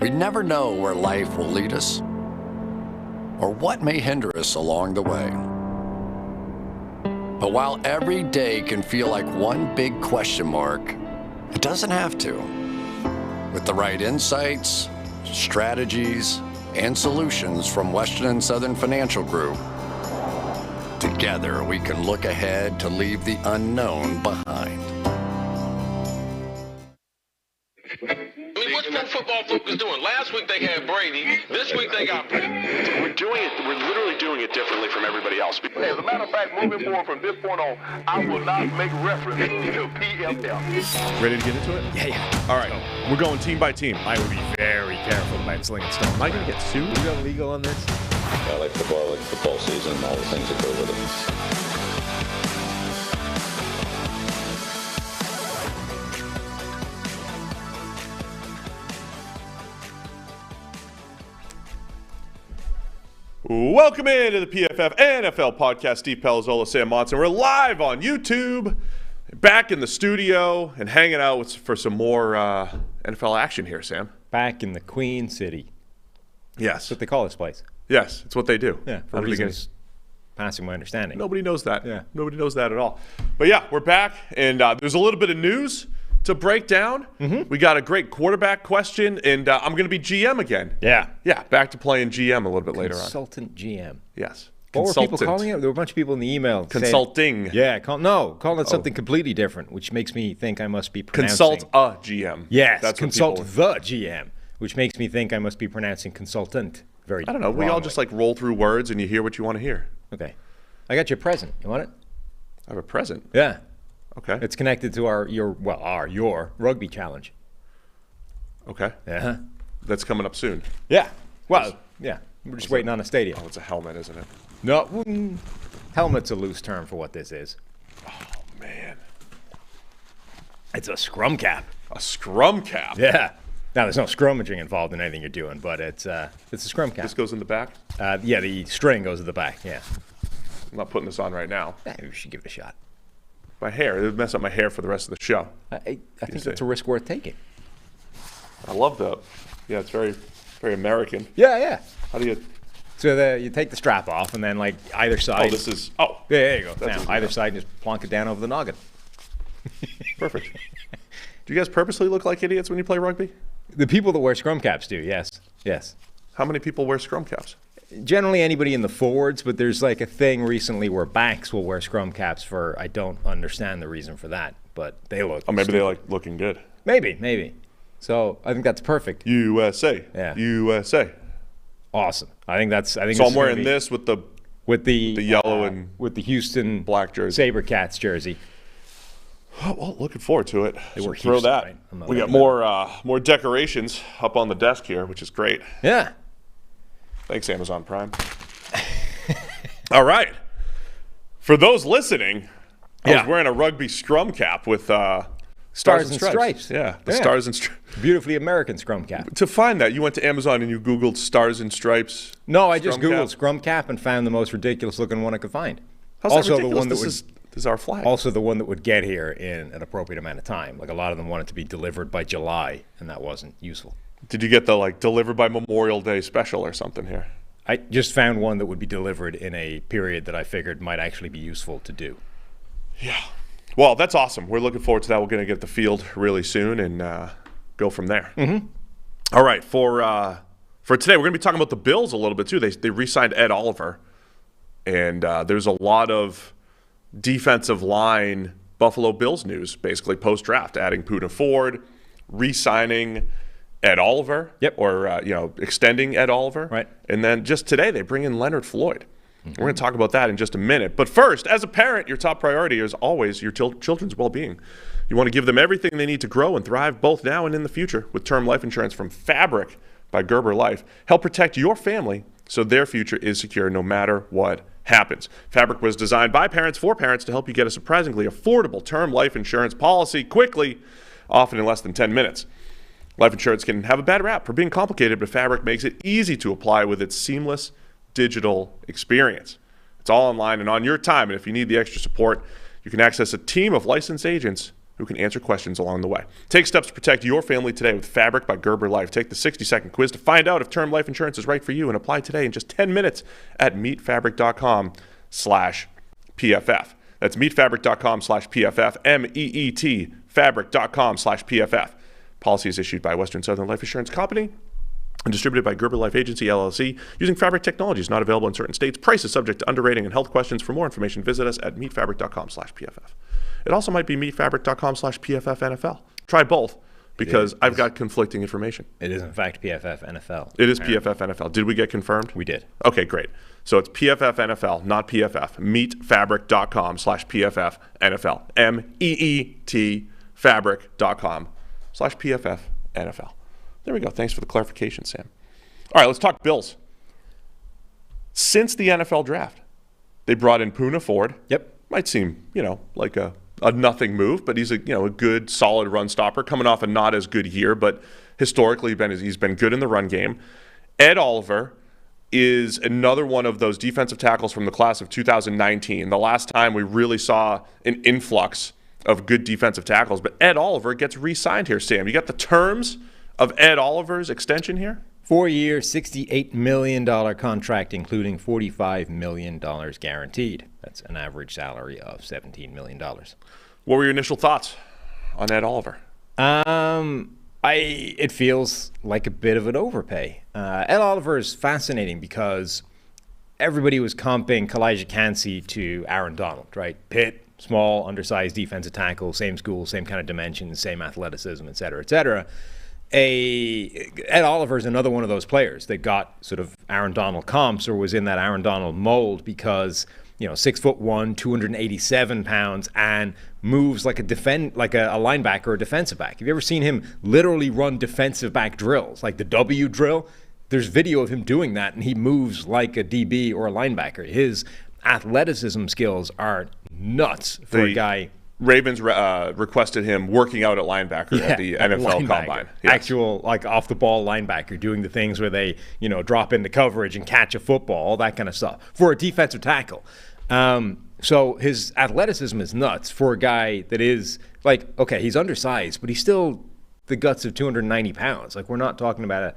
We never know where life will lead us or what may hinder us along the way. But while every day can feel like one big question mark, it doesn't have to. With the right insights, strategies, and solutions from Western and Southern Financial Group, together we can look ahead to leave the unknown behind. What's Pro Football Focus doing? Last week they had Brady. This week they got Brady. We're literally doing it differently from everybody else. As a matter of fact, moving forward from this point on, I will not make reference to PFF. Ready to get into it? Yeah. All right. We're going team by team. I would be very careful about slinging stuff. Am I going to get sued? We got legal on this? I like football season, and all the things that go with it. Welcome into the PFF NFL podcast. Steve Palazzolo, Sam Monson. We're live on YouTube, back in the studio, and hanging out for some more NFL action here, Sam. Back in the Queen City. Yes. That's what they call this place. Yes, it's what they do. Yeah, for reasons passing my understanding. Nobody knows that. Yeah. Nobody knows that at all. But yeah, we're back, and there's a little bit of news to break down. Mm-hmm. We got a great quarterback question, and I'm going to be GM again. Yeah. Yeah, back to playing GM a little bit later on. Consultant GM. Yes. What were people calling it? There were a bunch of people in the email Consulting. saying, calling it something completely different, which makes me think I must be pronouncing. Consult a GM. Yes, that's consult the GM, which makes me think I must be pronouncing consultant very I don't know. We all just like roll through words and you hear what you want to hear. Okay. I got you a present. You want it? I have a present? Yeah. Okay. It's connected to your rugby challenge. Okay. Yeah. That's coming up soon. Yeah. Well, yeah. We're just waiting on a stadium. Oh, it's a helmet, isn't it? No. Helmet's a loose term for what this is. Oh, man. It's a scrum cap. A scrum cap? Yeah. Now, there's no scrummaging involved in anything you're doing, but it's a scrum cap. This goes in the back? Yeah, the string goes to the back, yeah. I'm not putting this on right now. Yeah, we should give it a shot. My hair. It would mess up my hair for the rest of the show. I think it's a risk worth taking. I love that. Yeah, it's very, very American. Yeah. How do you... So you take the strap off, and then, like, either side... Oh, this is... Oh. Yeah, there you go. That's now, either side, just plonk it down over the noggin. Perfect. Do you guys purposely look like idiots when you play rugby? The people that wear scrum caps do, yes. How many people wear scrum caps? Generally anybody in the forwards, but there's like a thing recently where backs will wear scrum caps for, I don't understand the reason for that, but they look. Oh, maybe they like looking good. Maybe. So I think that's perfect. USA. Yeah. USA. Awesome. I think So I'm wearing this with the yellow and with the Houston black jersey. Sabercats jersey. Oh, well, looking forward to it. They were throw Houston, that. Right? We got more decorations up on the desk here, which is great. Yeah. Thanks, Amazon Prime. All right. For those listening, I was wearing a rugby scrum cap with stars and stripes. Yeah, stars and stripes. Beautifully American scrum cap. To find that, you went to Amazon and you Googled stars and stripes. No, I just Googled scrum cap and found the most ridiculous looking one I could find. How's that ridiculous? The one this is our flag. Also the one that would get here in an appropriate amount of time. Like a lot of them wanted to be delivered by July, and that wasn't useful. Did you get the delivered by Memorial Day special or something here? I just found one that would be delivered in a period that I figured might actually be useful to do. Yeah. Well, that's awesome. We're looking forward to that. We're going to get the field really soon and go from there. Mm-hmm. All right. For today, we're going to be talking about the Bills a little bit too. They re-signed Ed Oliver, and there's a lot of defensive line Buffalo Bills news, basically post-draft, adding Poona Ford, re-signing Ed Oliver, or extending Ed Oliver. Right. And then just today, they bring in Leonard Floyd. Mm-hmm. We're going to talk about that in just a minute. But first, as a parent, your top priority is always your children's well-being. You want to give them everything they need to grow and thrive both now and in the future with term life insurance from Fabric by Gerber Life. Help protect your family so their future is secure no matter what happens. Fabric was designed by parents for parents to help you get a surprisingly affordable term life insurance policy quickly, often in less than 10 minutes. Life insurance can have a bad rap for being complicated, but Fabric makes it easy to apply with its seamless digital experience. It's all online and on your time, and if you need the extra support, you can access a team of licensed agents who who can answer questions along the way. Take steps to protect your family today with Fabric by Gerber Life. Take the 60-second quiz to find out if term life insurance is right for you and apply today in just 10 minutes at meetfabric.com/PFF. That's meetfabric.com/PFF, MEET, fabric.com/PFF. Policy is issued by Western Southern Life Insurance Company and distributed by Gerber Life Agency, LLC, using Fabric Technologies, not available in certain states. Price is subject to underrating and health questions. For more information, visit us at meetfabric.com/PFF. It also might be meetfabric.com/PFF NFL. Try both, because I've got conflicting information. It is, in fact, PFF NFL. It is PFF NFL. Did we get confirmed? We did. Okay, great. So it's PFF NFL, not PFF. Meetfabric.com/PFF NFL. MEET fabric.com/PFF NFL. There we go. Thanks for the clarification, Sam. All right, let's talk Bills. Since the NFL draft, they brought in Poona Ford. Yep. Might seem, like a nothing move, but he's a good, solid run stopper coming off a not as good year, but historically he's been good in the run game. Ed Oliver is another one of those defensive tackles from the class of 2019. The last time we really saw an influx of good defensive tackles, but Ed Oliver gets re-signed here, Sam. You got the terms of Ed Oliver's extension here? 4-year, $68 million contract, including $45 million guaranteed. That's an average salary of $17 million. What were your initial thoughts on Ed Oliver? It feels like a bit of an overpay. Ed Oliver is fascinating because everybody was comping Kalijah Kancey to Aaron Donald, right? Pitt, small, undersized defensive tackle, same school, same kind of dimensions, same athleticism, et cetera, et cetera. Ed Oliver is another one of those players that got sort of Aaron Donald comps or was in that Aaron Donald mold because, 6'1", 287 pounds, and moves like a linebacker or a defensive back. Have you ever seen him literally run defensive back drills, like the W drill? There's video of him doing that, and he moves like a DB or a linebacker. His athleticism skills are nuts for a guy. Ravens requested him working out at linebacker at the NFL Combine. Yes. Actual, off-the-ball linebacker, doing the things where they, drop into coverage and catch a football, all that kind of stuff, for a defensive tackle. So his athleticism is nuts for a guy that is, he's undersized, but he's still the guts of 290 pounds. We're not talking about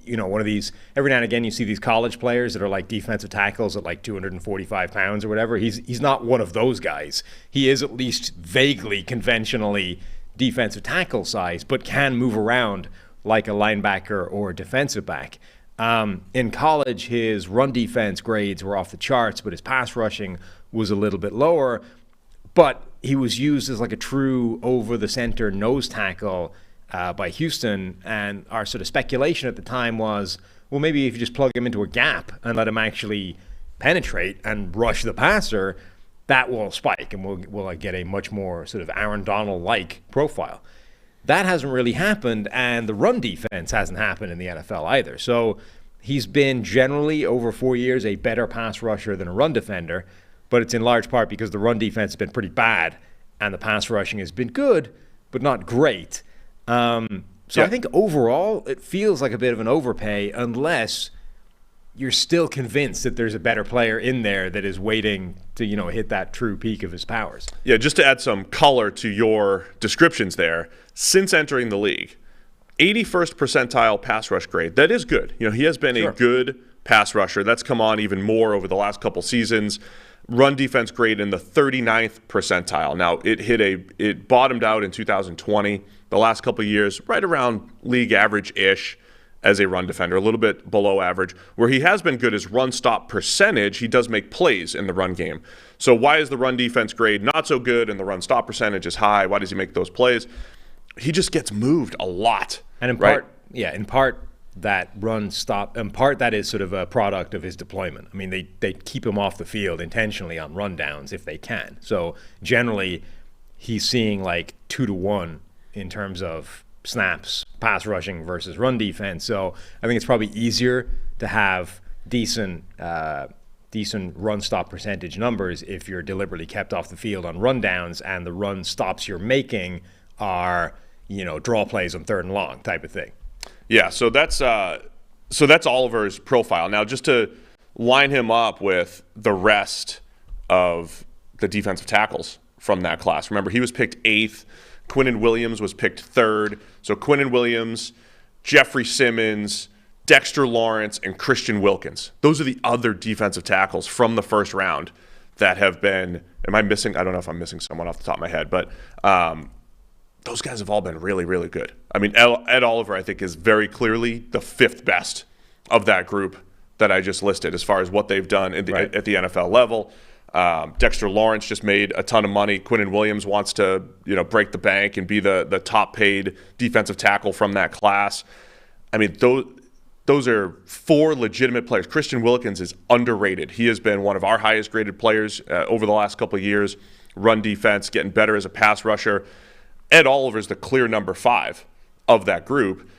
one of these, every now and again you see these college players that are like defensive tackles at 245 pounds or whatever. He's not one of those guys. He is at least vaguely conventionally defensive tackle size, but can move around like a linebacker or a defensive back. In college, his run defense grades were off the charts, but his pass rushing was a little bit lower. But he was used as a true over-the-center nose tackle by Houston, and our sort of speculation at the time was, well, maybe if you just plug him into a gap and let him actually penetrate and rush the passer, that will spike and we'll get a much more sort of Aaron Donald-like profile. That hasn't really happened, and the run defense hasn't happened in the NFL either. So he's been generally, over 4 years, a better pass rusher than a run defender, but it's in large part because the run defense has been pretty bad and the pass rushing has been good, but not great. I think overall it feels like a bit of an overpay unless you're still convinced that there's a better player in there that is waiting to, hit that true peak of his powers. Yeah, just to add some color to your descriptions there, since entering the league, 81st percentile pass rush grade. That is good. He has been a good pass rusher. That's come on even more over the last couple seasons. Run defense grade in the 39th percentile. Now, it bottomed out in 2020. The last couple of years, right around league average-ish as a run defender, a little bit below average. Where he has been good is run stop percentage. He does make plays in the run game. So why is the run defense grade not so good and the run stop percentage is high? Why does he make those plays? He just gets moved a lot. And in part, that run stop, in part that is sort of a product of his deployment. I mean, they keep him off the field intentionally on rundowns if they can. So generally, he's seeing 2-to-1 in terms of snaps, pass rushing versus run defense. So I think it's probably easier to have decent run stop percentage numbers if you're deliberately kept off the field on rundowns and the run stops you're making are, draw plays on 3rd and long type of thing. Yeah, so that's Oliver's profile. Now, just to line him up with the rest of the defensive tackles from that class. Remember, he was picked 8th. Quinnen Williams was picked 3rd. So Quinnen Williams, Jeffrey Simmons, Dexter Lawrence, and Christian Wilkins. Those are the other defensive tackles from the first round that have been, am I missing? I don't know if I'm missing someone off the top of my head, but those guys have all been really, really good. I mean, Ed Oliver, I think, is very clearly the 5th best of that group that I just listed as far as what they've done at the NFL level. Dexter Lawrence just made a ton of money. Quinnen Williams wants to, break the bank and be the top paid defensive tackle from that class. I mean, those are 4 legitimate players. Christian Wilkins is underrated. He has been one of our highest graded players over the last couple of years. Run defense, getting better as a pass rusher. Ed Oliver is the clear number 5 of that group.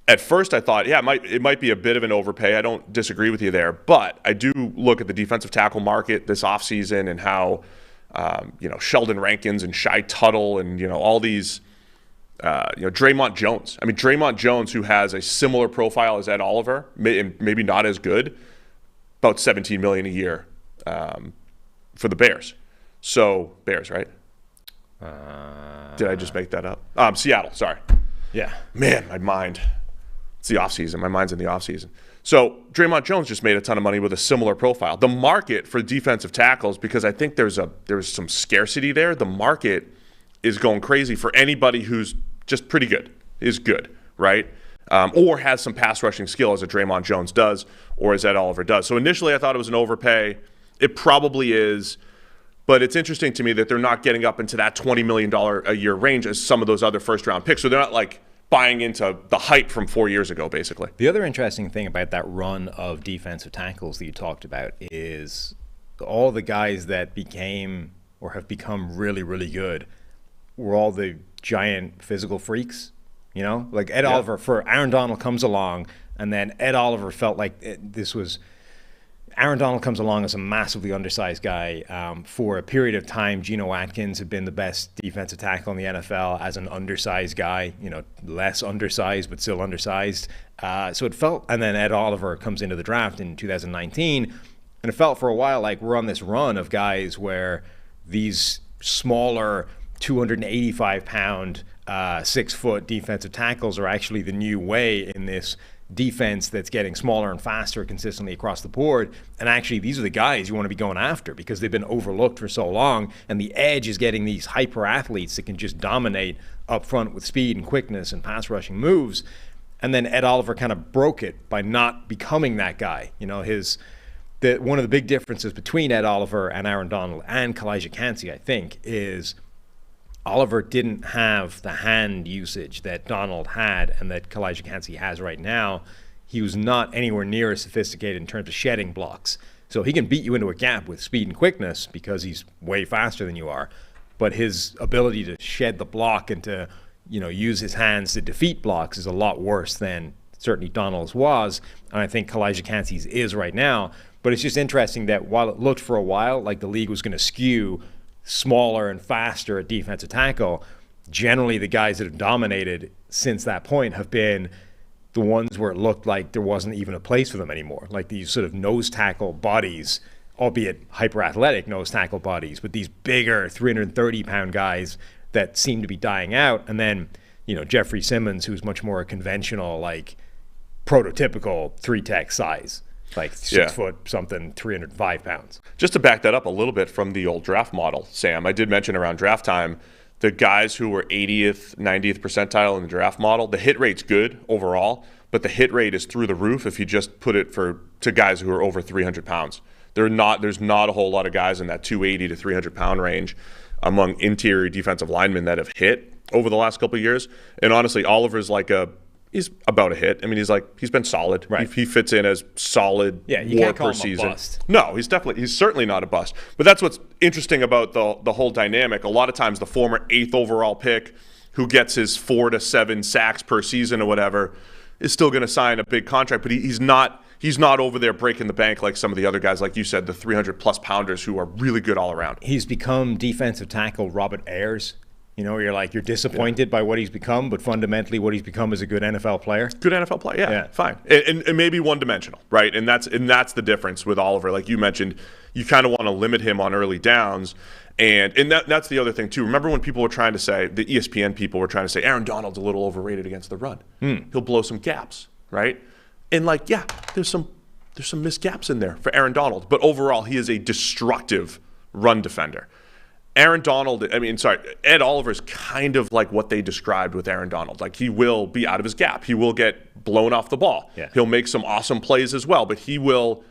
At first, I thought, it might be a bit of an overpay. I don't disagree with you there, but I do look at the defensive tackle market this offseason and how, Sheldon Rankins and Shai Tuttle and all these, Draymond Jones. I mean, Draymond Jones, who has a similar profile as Ed Oliver, maybe not as good, about $17 million a year for the Bears. So Bears, right? Did I just make that up? Seattle. Sorry. Yeah. Man, my mind. It's the offseason. My mind's in the offseason. So Draymond Jones just made a ton of money with a similar profile. The market for defensive tackles, because I think there's some scarcity there, the market is going crazy for anybody who's just pretty good, is good, right? Or has some pass rushing skill as a Draymond Jones does or as Ed Oliver does. So initially I thought it was an overpay. It probably is. But it's interesting to me that they're not getting up into that $20 million a year range as some of those other first-round picks. So they're not like buying into the hype from 4 years ago, basically. The other interesting thing about that run of defensive tackles that you talked about is all the guys that became or have become really, really good were all the giant physical freaks. Like Ed Oliver, for Aaron Donald comes along, and then Ed Oliver felt like Aaron Donald comes along as a massively undersized guy. For a period of time, Geno Atkins had been the best defensive tackle in the NFL as an undersized guy, less undersized, but still undersized. So it felt, and then Ed Oliver comes into the draft in 2019, and it felt for a while like we're on this run of guys where these smaller 285-pound, 6-foot defensive tackles are actually the new way in this defense that's getting smaller and faster consistently across the board. And actually, these are the guys you want to be going after because they've been overlooked for so long. And the edge is getting these hyper athletes that can just dominate up front with speed and quickness and pass rushing moves. And then Ed Oliver kind of broke it by not becoming that guy. One of the big differences between Ed Oliver and Aaron Donald and Kalijah Kancey, I think, is Oliver didn't have the hand usage that Donald had and that Kalijah Kancey has right now. He was not anywhere near as sophisticated in terms of shedding blocks. So he can beat you into a gap with speed and quickness because he's way faster than you are. But his ability to shed the block and to, use his hands to defeat blocks is a lot worse than certainly Donald's was. And I think Kalijah Kancey's is right now. But it's just interesting that while it looked for a while like the league was going to skew smaller and faster at defensive tackle, generally the guys that have dominated since that point have been the ones where it looked like there wasn't even a place for them anymore. Like these sort of nose tackle bodies, albeit hyper athletic nose tackle bodies, but these bigger 330-pound guys that seem to be dying out. And then, Jeffrey Simmons, who's much more a conventional, like prototypical 3-tech size. Like 6 foot something, 305 pounds. Just to back that up a little bit from the old draft model, Sam, I did mention around draft time, the guys who were 80th, 90th percentile in the draft model, the hit rate's good overall, but the hit rate is through the roof if you just put it to guys who are over 300 pounds. There's not a whole lot of guys in that 280 to 300 pound range among interior defensive linemen that have hit over the last couple of years. And honestly, Oliver's he's about a hit. I mean, he's been solid. Right. He fits in as solid you WAR can't call per him season. A bust. No, he's certainly not a bust. But that's what's interesting about the whole dynamic. A lot of times the former 8th overall pick who gets his 4 to 7 sacks per season or whatever is still going to sign a big contract, but he's not over there breaking the bank like some of the other guys, like you said, the 300-plus pounders who are really good all around. He's become defensive tackle Robert Ayers. You're disappointed by what he's become, but fundamentally what he's become is a good NFL player. Good NFL player, yeah. Fine. And maybe one-dimensional, right? And that's the difference with Oliver. Like you mentioned, you kind of want to limit him on early downs. And that's the other thing, too. Remember when people were trying to say, the ESPN people were trying to say, Aaron Donald's a little overrated against the run. He'll blow some gaps, right? And there's some missed gaps in there for Aaron Donald. But overall, he is a destructive run defender. Ed Oliver's kind of like what they described with Aaron Donald. Like, he will be out of his gap. He will get blown off the ball. Yeah. He'll make some awesome plays as well, but he will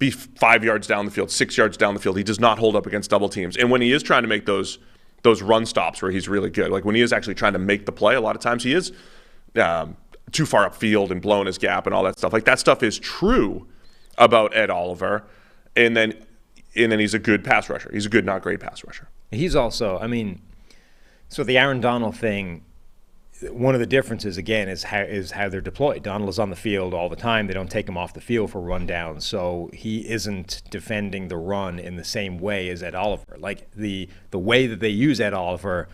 be 5 yards down the field, 6 yards down the field. He does not hold up against double teams. And when he is trying to make those run stops where he's really good, like when he is actually trying to make the play, a lot of times he is too far upfield and blowing his gap and all that stuff. Like, that stuff is true about Ed Oliver. And then he's a good pass rusher. He's a good, not great pass rusher. He's also, so the Aaron Donald thing, one of the differences, again, is how they're deployed. Donald is on the field all the time. They don't take him off the field for rundowns, so he isn't defending the run in the same way as Ed Oliver. Like, the way that they use Ed Oliver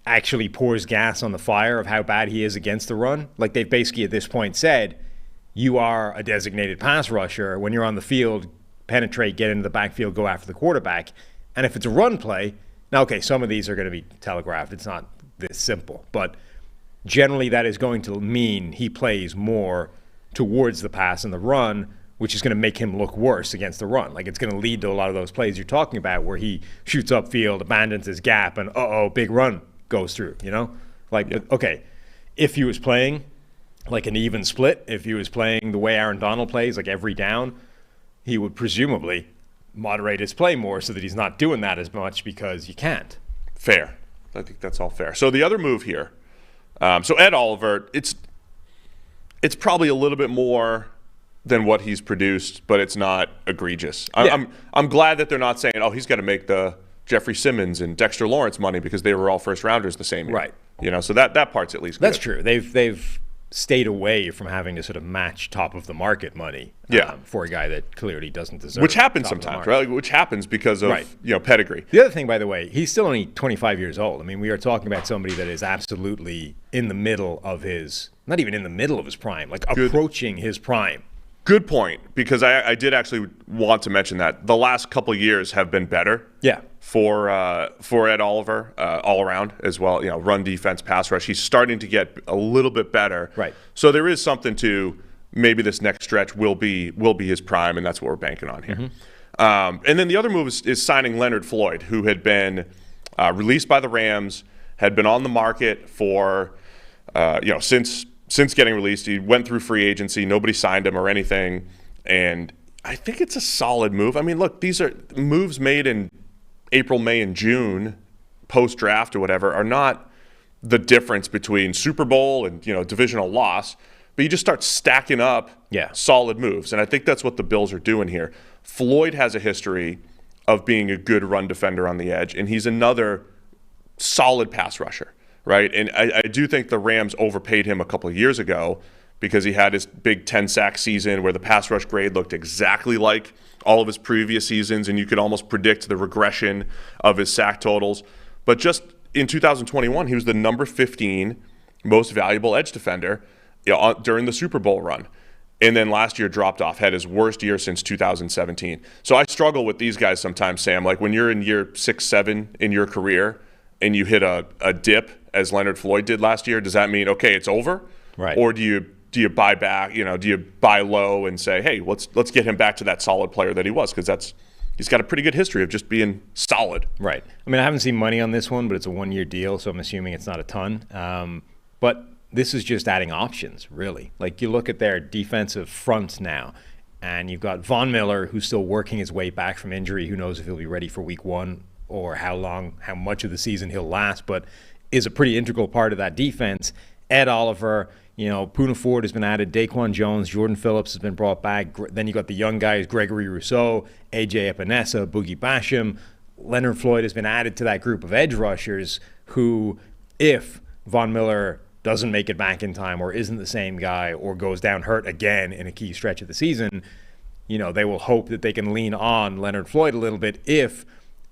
actually pours gas on the fire of how bad he is against the run. Like, they've basically at this point said, you are a designated pass rusher. When you're on the field, penetrate, get into the backfield, go after the quarterback. And if it's a run play, now, okay, some of these are going to be telegraphed. It's not this simple. But generally that is going to mean he plays more towards the pass and the run, which is going to make him look worse against the run. Like, it's going to lead to a lot of those plays you're talking about where he shoots upfield, abandons his gap, and big run goes through, Okay, if he was playing like an even split, if he was playing the way Aaron Donald plays, like every down, he would presumably moderate his play more so that he's not doing that as much because you can't. Fair. I think that's all fair. So the other move here, so Ed Oliver, it's probably a little bit more than what he's produced, but it's not egregious. Yeah. I'm glad that they're not saying, he's got to make the Jeffrey Simmons and Dexter Lawrence money because they were all first rounders the same year. Right. So that part's at least good. That's true. They've stayed away from having to sort of match top of the market money for a guy that clearly doesn't deserve. Which happens sometimes, right? Which happens because of pedigree. The other thing, by the way, he's still only 25 years old. We are talking about somebody that is absolutely in the middle of his, not even in the middle of his prime, like approaching his prime. Good point, because I did actually want to mention that the last couple of years have been better. Yeah. For Ed Oliver, all around as well. Run defense, pass rush. He's starting to get a little bit better. Right. So there is something to maybe this next stretch will be his prime, and that's what we're banking on here. Mm-hmm. And then the other move is signing Leonard Floyd, who had been released by the Rams, had been on the market for since getting released. He went through free agency. Nobody signed him or anything, and I think it's a solid move. Look, these are moves made in April, May, and June, post-draft or whatever, are not the difference between Super Bowl and divisional loss, but you just start stacking up solid moves, and I think that's what the Bills are doing here. Floyd has a history of being a good run defender on the edge, and he's another solid pass rusher, right? And I do think the Rams overpaid him a couple of years ago because he had his big 10-sack season where the pass rush grade looked exactly like all of his previous seasons, and you could almost predict the regression of his sack totals. But just in 2021, he was the number 15 most valuable edge defender during the Super Bowl run. And then last year dropped off, had his worst year since 2017. So I struggle with these guys sometimes, Sam. Like when you're in year 6, 7 in your career and you hit a dip, as Leonard Floyd did last year, does that mean, okay, it's over? Right. Or do you buy back, do you buy low and say, hey, let's get him back to that solid player that he was, because he's got a pretty good history of just being solid. Right. I haven't seen money on this one, but it's a one-year deal, so I'm assuming it's not a ton. But this is just adding options, really. Like, you look at their defensive front now, and you've got Von Miller, who's still working his way back from injury. Who knows if he'll be ready for week 1 or how much of the season he'll last, but is a pretty integral part of that defense. Ed Oliver, Poona Ford has been added, Daquan Jones, Jordan Phillips has been brought back. Then you got the young guys, Gregory Rousseau, AJ Epinesa, Boogie Basham. Leonard Floyd has been added to that group of edge rushers who, if Von Miller doesn't make it back in time or isn't the same guy or goes down hurt again in a key stretch of the season, they will hope that they can lean on Leonard Floyd a little bit if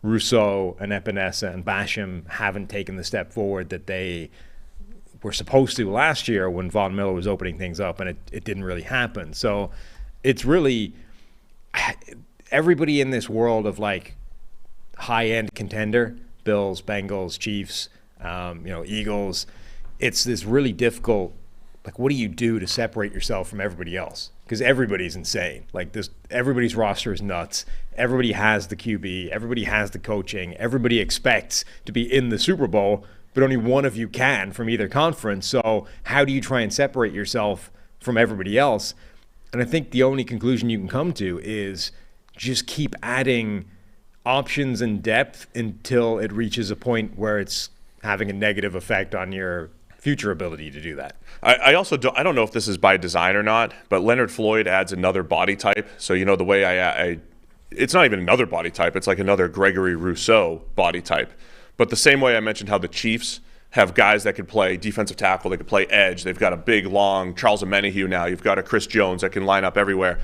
Rousseau and Epinesa and Basham haven't taken the step forward that they were supposed to last year when Von Miller was opening things up, and it didn't really happen. So it's really everybody in this world of like high-end contender, Bills, Bengals, Chiefs, Eagles, it's this really difficult, like, what do you do to separate yourself from everybody else? Because everybody's insane. Like, everybody's roster is nuts. Everybody has the QB. Everybody has the coaching. Everybody expects to be in the Super Bowl, but only one of you can from either conference. So how do you try and separate yourself from everybody else? And I think the only conclusion you can come to is just keep adding options and depth until it reaches a point where it's having a negative effect on your future ability to do that. I also don't know if this is by design or not, but Leonard Floyd adds another body type. So, the way it's not even another body type. It's like another Gregory Rousseau body type. But the same way I mentioned how the Chiefs have guys that could play defensive tackle, they could play edge. They've got a big, long Charles Omenihu now. You've got a Chris Jones that can line up everywhere.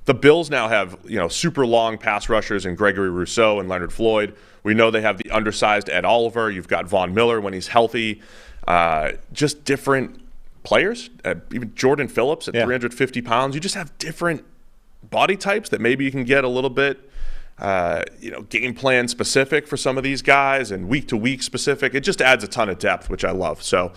The Bills now have, super long pass rushers in Gregory Rousseau and Leonard Floyd. We know they have the undersized Ed Oliver. You've got Von Miller when he's healthy. Just different players. Even Jordan Phillips at 350 pounds. You just have different body types that maybe you can get a little bit, game plan specific for some of these guys and week to week specific. It just adds a ton of depth, which I love. So,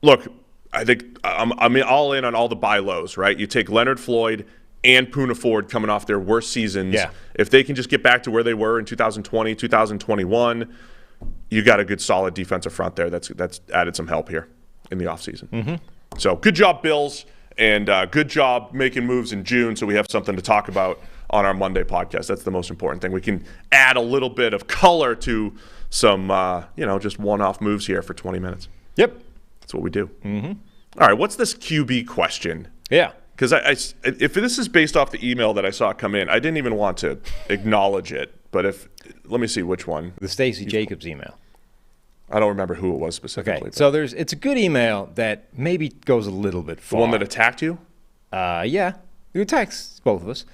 look, I think I'm all in on all the buy lows, right? You take Leonard Floyd and Poona Ford coming off their worst seasons. Yeah. If they can just get back to where they were in 2020, 2021, you got a good solid defensive front there. That's added some help here in the offseason. Mm-hmm. So good job, Bills, and good job making moves in June so we have something to talk about on our Monday podcast. That's the most important thing. We can add a little bit of color to some, just one-off moves here for 20 minutes. Yep. That's what we do. Mm-hmm. All right, what's this QB question? Yeah. Because if this is based off the email that I saw come in, I didn't even want to acknowledge it. But let me see which one. The Stacey Jacobs email. I don't remember who it was specifically. Okay, so it's a good email that maybe goes a little bit far. The one that attacked you? Yeah, it attacks both of us.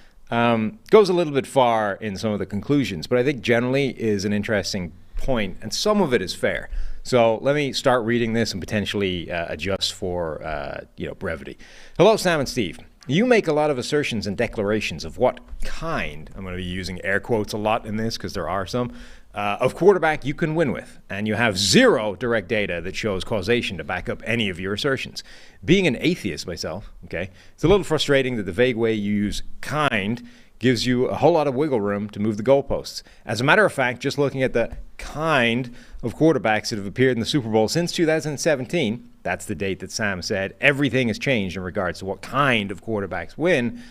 Goes a little bit far in some of the conclusions, but I think generally is an interesting point, and some of it is fair. So let me start reading this and potentially adjust for brevity. Hello, Sam and Steve. You make a lot of assertions and declarations of what kind, I'm going to be using air quotes a lot in this because there are some, of quarterback you can win with, and you have zero direct data that shows causation to back up any of your assertions. Being an atheist myself, okay, it's a little frustrating that the vague way you use kind gives you a whole lot of wiggle room to move the goalposts. As a matter of fact, just looking at the kind of quarterbacks that have appeared in the Super Bowl since 2017, that's the date that Sam said everything has changed in regards to what kind of quarterbacks win,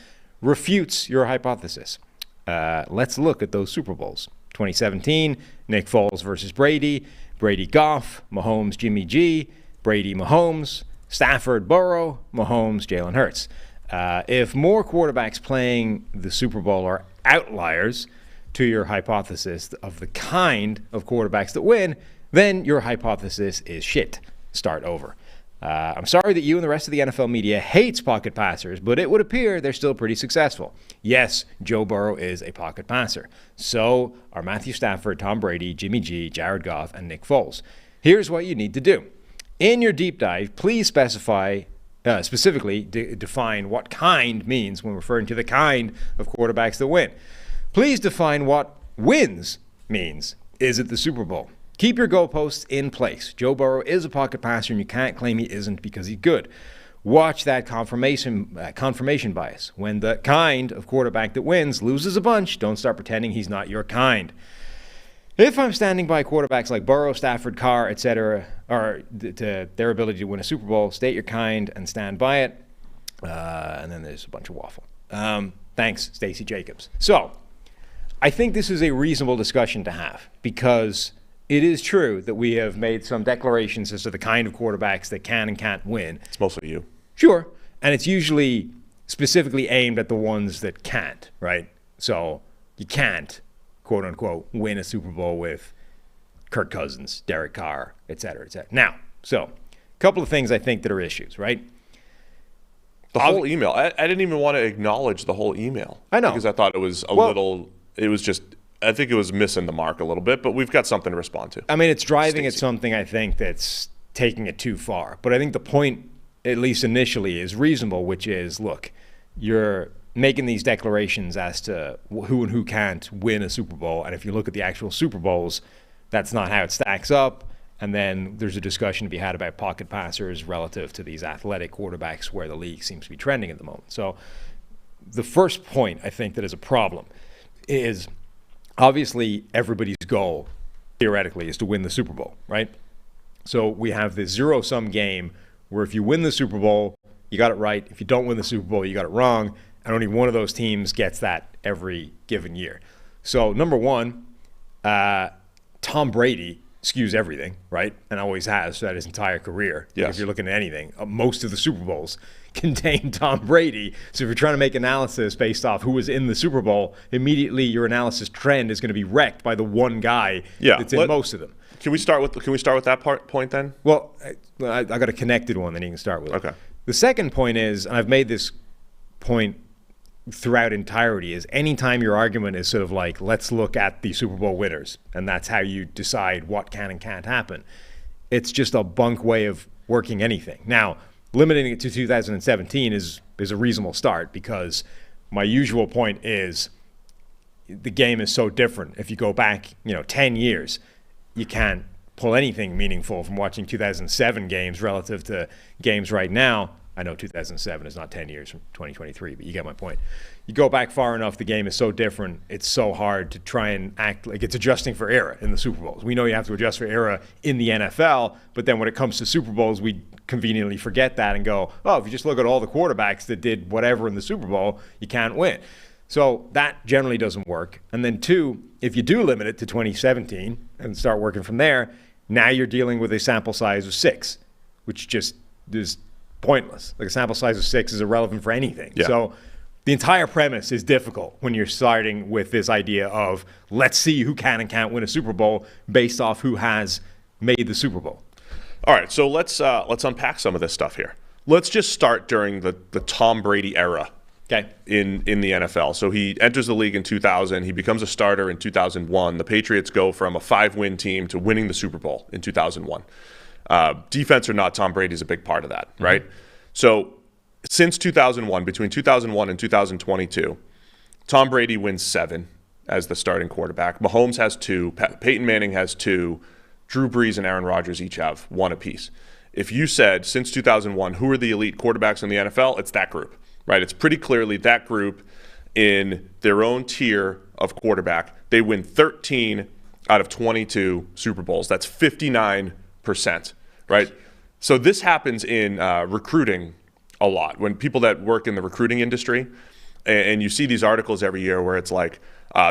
refutes your hypothesis. Let's look at those Super Bowls. 2017, Nick Foles versus Brady, Brady Goff, Mahomes Jimmy G, Brady Mahomes, Stafford Burrow, Mahomes Jalen Hurts. If more quarterbacks playing the Super Bowl are outliers to your hypothesis of the kind of quarterbacks that win, then your hypothesis is shit. Start over. I'm sorry that you and the rest of the NFL media hates pocket passers, but it would appear they're still pretty successful. Yes, Joe Burrow is a pocket passer. So are Matthew Stafford, Tom Brady, Jimmy G, Jared Goff, and Nick Foles. Here's what you need to do. In your deep dive, please specifically define what kind means when referring to the kind of quarterbacks that win. Please define what wins means. Is it the Super Bowl? Keep your goalposts in place. Joe Burrow is a pocket passer, and you can't claim he isn't because he's good. Watch that confirmation bias. When the kind of quarterback that wins loses a bunch, don't start pretending he's not your kind. If I'm standing by quarterbacks like Burrow, Stafford, Carr, etc., or to their ability to win a Super Bowl, state your kind and stand by it. And then there's a bunch of waffle. Thanks, Stacey Jacobs. So I think this is a reasonable discussion to have because it is true that we have made some declarations as to the kind of quarterbacks that can and can't win. It's mostly you. Sure. And it's usually specifically aimed at the ones that can't, right? So you can't, quote unquote, win a Super Bowl with Kirk Cousins, Derek Carr, et cetera, et cetera. Now, so a couple of things I think that are issues, right? The whole email. I didn't even want to acknowledge the whole email. I know. Because I thought it was I think it was missing the mark a little bit, but we've got something to respond to. I mean, it's driving at something I think that's taking it too far. But I think the point, at least initially, is reasonable, which is, look, you're making these declarations as to who and who can't win a Super Bowl. And if you look at the actual Super Bowls, that's not how it stacks up. And then there's a discussion to be had about pocket passers relative to these athletic quarterbacks where the league seems to be trending at the moment. So the first point I think that is a problem is obviously everybody's goal, theoretically, is to win the Super Bowl, right? So we have this zero-sum game where if you win the Super Bowl, you got it right. If you don't win the Super Bowl, you got it wrong. And only one of those teams gets that every given year. So number one, Tom Brady skews everything, right? And always has throughout his entire career. Yes. If you're looking at anything, most of the Super Bowls contain Tom Brady. So if you're trying to make analysis based off who was in the Super Bowl, immediately your analysis trend is going to be wrecked by the one guy that's in most of them. Can we start with that point then? Well, I got a connected one that you can start with. Okay. The second point is, and I've made this point throughout entirety, is anytime your argument is sort of like, let's look at the Super Bowl winners, and that's how you decide what can and can't happen, it's just a bunk way of working anything. Now, limiting it to 2017 is a reasonable start, because my usual point is the game is so different. If you go back 10 years, you can't pull anything meaningful from watching 2007 games relative to games right now. I know 2007 is not 10 years from 2023, but you get my point. You go back far enough, the game is so different, it's so hard to try and act like it's adjusting for era in the Super Bowls. We know you have to adjust for era in the NFL, but then when it comes to Super Bowls, we conveniently forget that and go, oh, if you just look at all the quarterbacks that did whatever in the Super Bowl, you can't win. So that generally doesn't work. And then two, if you do limit it to 2017 and start working from there, now you're dealing with a sample size of 6, which just is pointless. Like a sample size of 6 is irrelevant for anything. Yeah. So the entire premise is difficult when you're starting with this idea of let's see who can and can't win a Super Bowl based off who has made the Super Bowl. All right, so let's unpack some of this stuff here. Let's just start during the Tom Brady era. Okay. In the NFL. So he enters the league in 2000. He becomes a starter in 2001. The Patriots go from a 5-win team to winning the Super Bowl in 2001. Defense or not, Tom Brady's a big part of that, right? So since 2001, between 2001 and 2022, Tom Brady wins 7 as the starting quarterback. Mahomes has 2. Peyton Manning has 2. Drew Brees and Aaron Rodgers each have 1 apiece. If you said since 2001, who are the elite quarterbacks in the NFL, it's that group. Right, it's pretty clearly that group in their own tier of quarterback. They win 13 out of 22 Super Bowls. That's 59%, right? So this happens in recruiting a lot. When people that work in the recruiting industry, and you see these articles every year where it's like,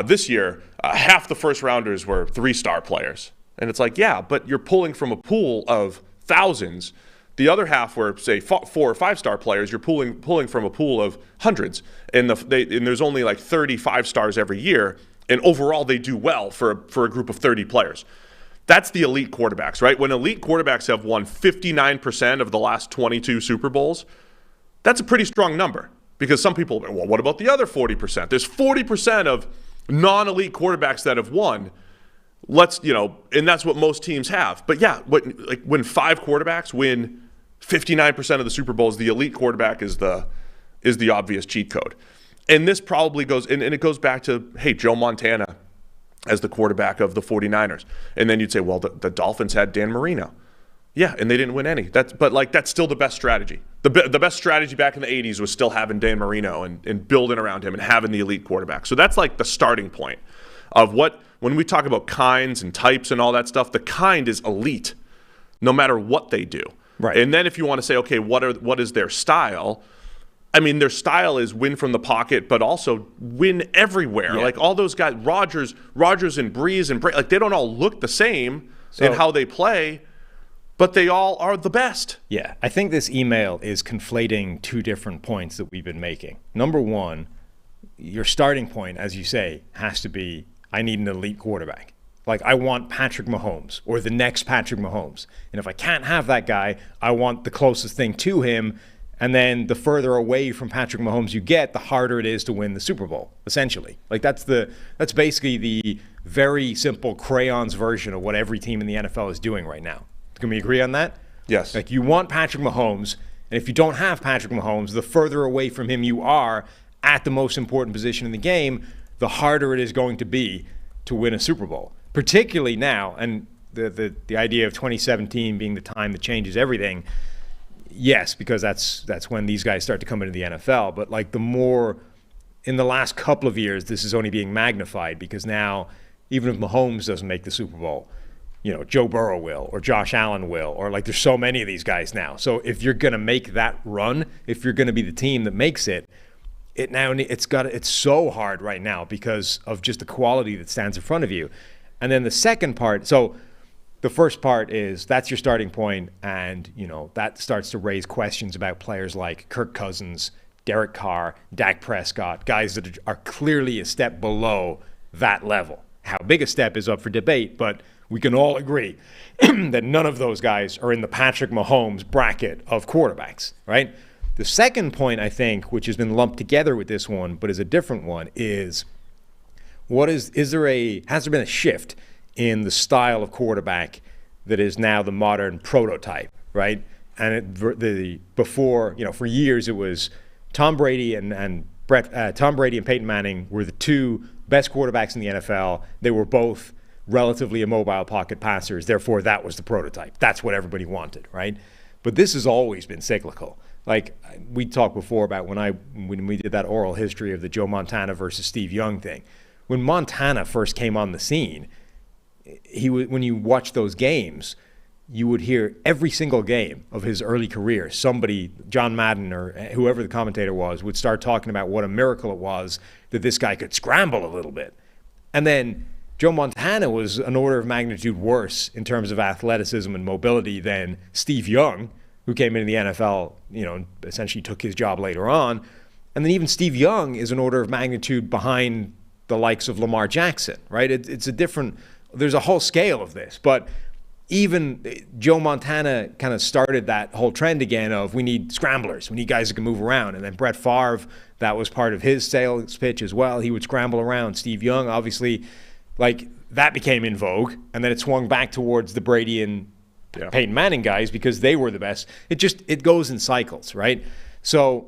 this year, half the first rounders were 3-star players. And it's like, yeah, but you're pulling from a pool of thousands. The other half were, say, 4 or 5-star players. You're pulling from a pool of hundreds, and there's only like 35 stars every year. And overall, they do well for a group of 30 players. That's the elite quarterbacks, right? When elite quarterbacks have won 59% of the last 22 Super Bowls, that's a pretty strong number. Because some people, well, what about the other 40%? There's 40% of non-elite quarterbacks that have won. And that's what most teams have. But yeah, when 5 quarterbacks win 59% of the Super Bowls, the elite quarterback is the obvious cheat code. And this probably goes, and it goes back to, hey, Joe Montana as the quarterback of the 49ers. And then you'd say, well, the Dolphins had Dan Marino. Yeah, and they didn't win any. That's still the best strategy. The best strategy back in the 80s was still having Dan Marino and building around him and having the elite quarterback. So that's like the starting point of when we talk about kinds and types and all that stuff, the kind is elite no matter what they do. Right. And then if you want to say, okay, what is their style? I mean, their style is win from the pocket, but also win everywhere. Yeah. Like all those guys, Rodgers and Brees and Brady, like they don't all look the same in how they play, but they all are the best. Yeah, I think this email is conflating 2 different points that we've been making. Number one, your starting point, as you say, has to be, I need an elite quarterback. Like, I want Patrick Mahomes or the next Patrick Mahomes. And if I can't have that guy, I want the closest thing to him. And then the further away from Patrick Mahomes you get, the harder it is to win the Super Bowl, essentially. Like, that's basically the very simple crayons version of what every team in the NFL is doing right now. Can we agree on that? Yes. Like, you want Patrick Mahomes, and if you don't have Patrick Mahomes, the further away from him you are, at the most important position in the game, the harder it is going to be to win a Super Bowl. Particularly now, and the idea of 2017 being the time that changes everything, yes, because that's when these guys start to come into the NFL. But like the more in the last couple of years, this is only being magnified because now, even if Mahomes doesn't make the Super Bowl, Joe Burrow will, or Josh Allen will, or like there's so many of these guys now. So if you're going to make that run, if you're going to be the team that makes it, it's so hard right now because of just the quality that stands in front of you. And then the second part, so the first part is that's your starting point, and that starts to raise questions about players like Kirk Cousins, Derek Carr, Dak Prescott, guys that are clearly a step below that level. How big a step is up for debate, but we can all agree that none of those guys are in the Patrick Mahomes bracket of quarterbacks, right? The second point, I think, which has been lumped together with this one, but is a different one, is has there been a shift in the style of quarterback that is now the modern prototype, right? And before, for years it was Tom Brady and Peyton Manning were the two best quarterbacks in the NFL. They were both relatively immobile pocket passers. Therefore, that was the prototype. That's what everybody wanted, right? But this has always been cyclical. Like we talked before about when we did that oral history of the Joe Montana versus Steve Young thing. When Montana first came on the scene, when you watch those games, you would hear every single game of his early career, somebody, John Madden or whoever the commentator was, would start talking about what a miracle it was that this guy could scramble a little bit. And then Joe Montana was an order of magnitude worse in terms of athleticism and mobility than Steve Young, who came into the NFL, essentially took his job later on. And then even Steve Young is an order of magnitude behind the likes of Lamar Jackson, right? There's a whole scale of this, but even Joe Montana kind of started that whole trend again of we need scramblers, we need guys that can move around. And then Brett Favre, that was part of his sales pitch as well. He would scramble around. Steve Young, obviously, like that became in vogue, and then it swung back towards the Brady and Peyton Manning guys because they were the best. It goes in cycles, right? So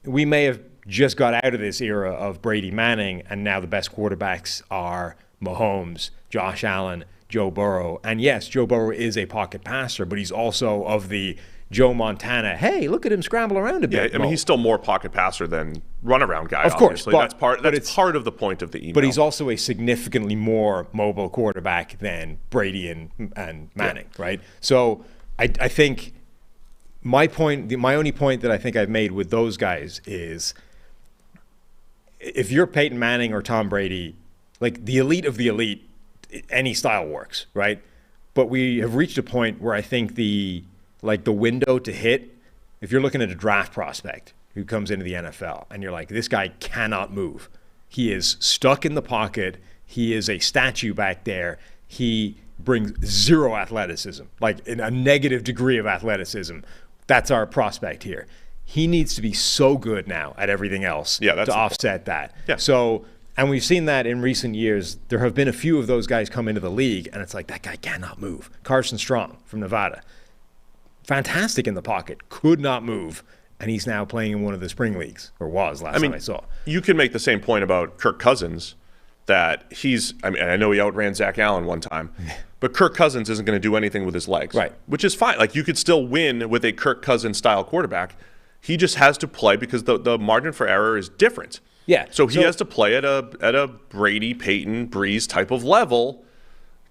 we may have just got out of this era of Brady Manning, and now the best quarterbacks are Mahomes, Josh Allen, Joe Burrow. And yes, Joe Burrow is a pocket passer, but he's also of the Joe Montana, hey, look at him scramble around a bit. Yeah, I mean, he's still more pocket passer than runaround guy, of course, obviously. That's part of the point of the email. But he's also a significantly more mobile quarterback than Brady and Manning, right? So I think my only point that I think I've made with those guys is if you're Peyton Manning or Tom Brady, like the elite of the elite, any style works, right? But we have reached a point where I think the window to hit, if you're looking at a draft prospect who comes into the NFL and you're like, this guy cannot move. He is stuck in the pocket. He is a statue back there. He brings zero athleticism, like in a negative degree of athleticism. That's our prospect here. He needs to be so good now at everything else to offset that. Yeah. So, and we've seen that in recent years. There have been a few of those guys come into the league, and it's like, that guy cannot move. Carson Strong from Nevada. Fantastic in the pocket, could not move, and he's now playing in one of the spring leagues, or was last time I saw. You can make the same point about Kirk Cousins, that I know he outran Zach Allen one time, but Kirk Cousins isn't going to do anything with his legs. Right. Which is fine. Like, you could still win with a Kirk Cousins-style quarterback. He just has to play because the margin for error is different. Yeah. So he has to play at a Brady, Peyton, Breeze type of level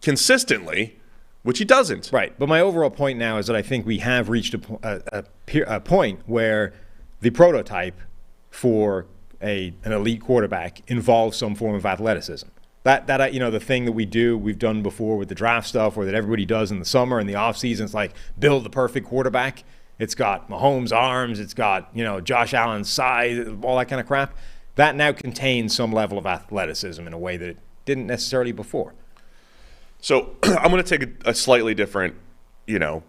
consistently, which he doesn't. Right. But my overall point now is that I think we have reached a point where the prototype for an elite quarterback involves some form of athleticism. That the thing that we've done before with the draft stuff, or that everybody does in the summer and the offseason, it's like build the perfect quarterback. It's got Mahomes' arms, it's got Josh Allen's size, all that kind of crap. That now contains some level of athleticism in a way that it didn't necessarily before. So I'm going to take a slightly different,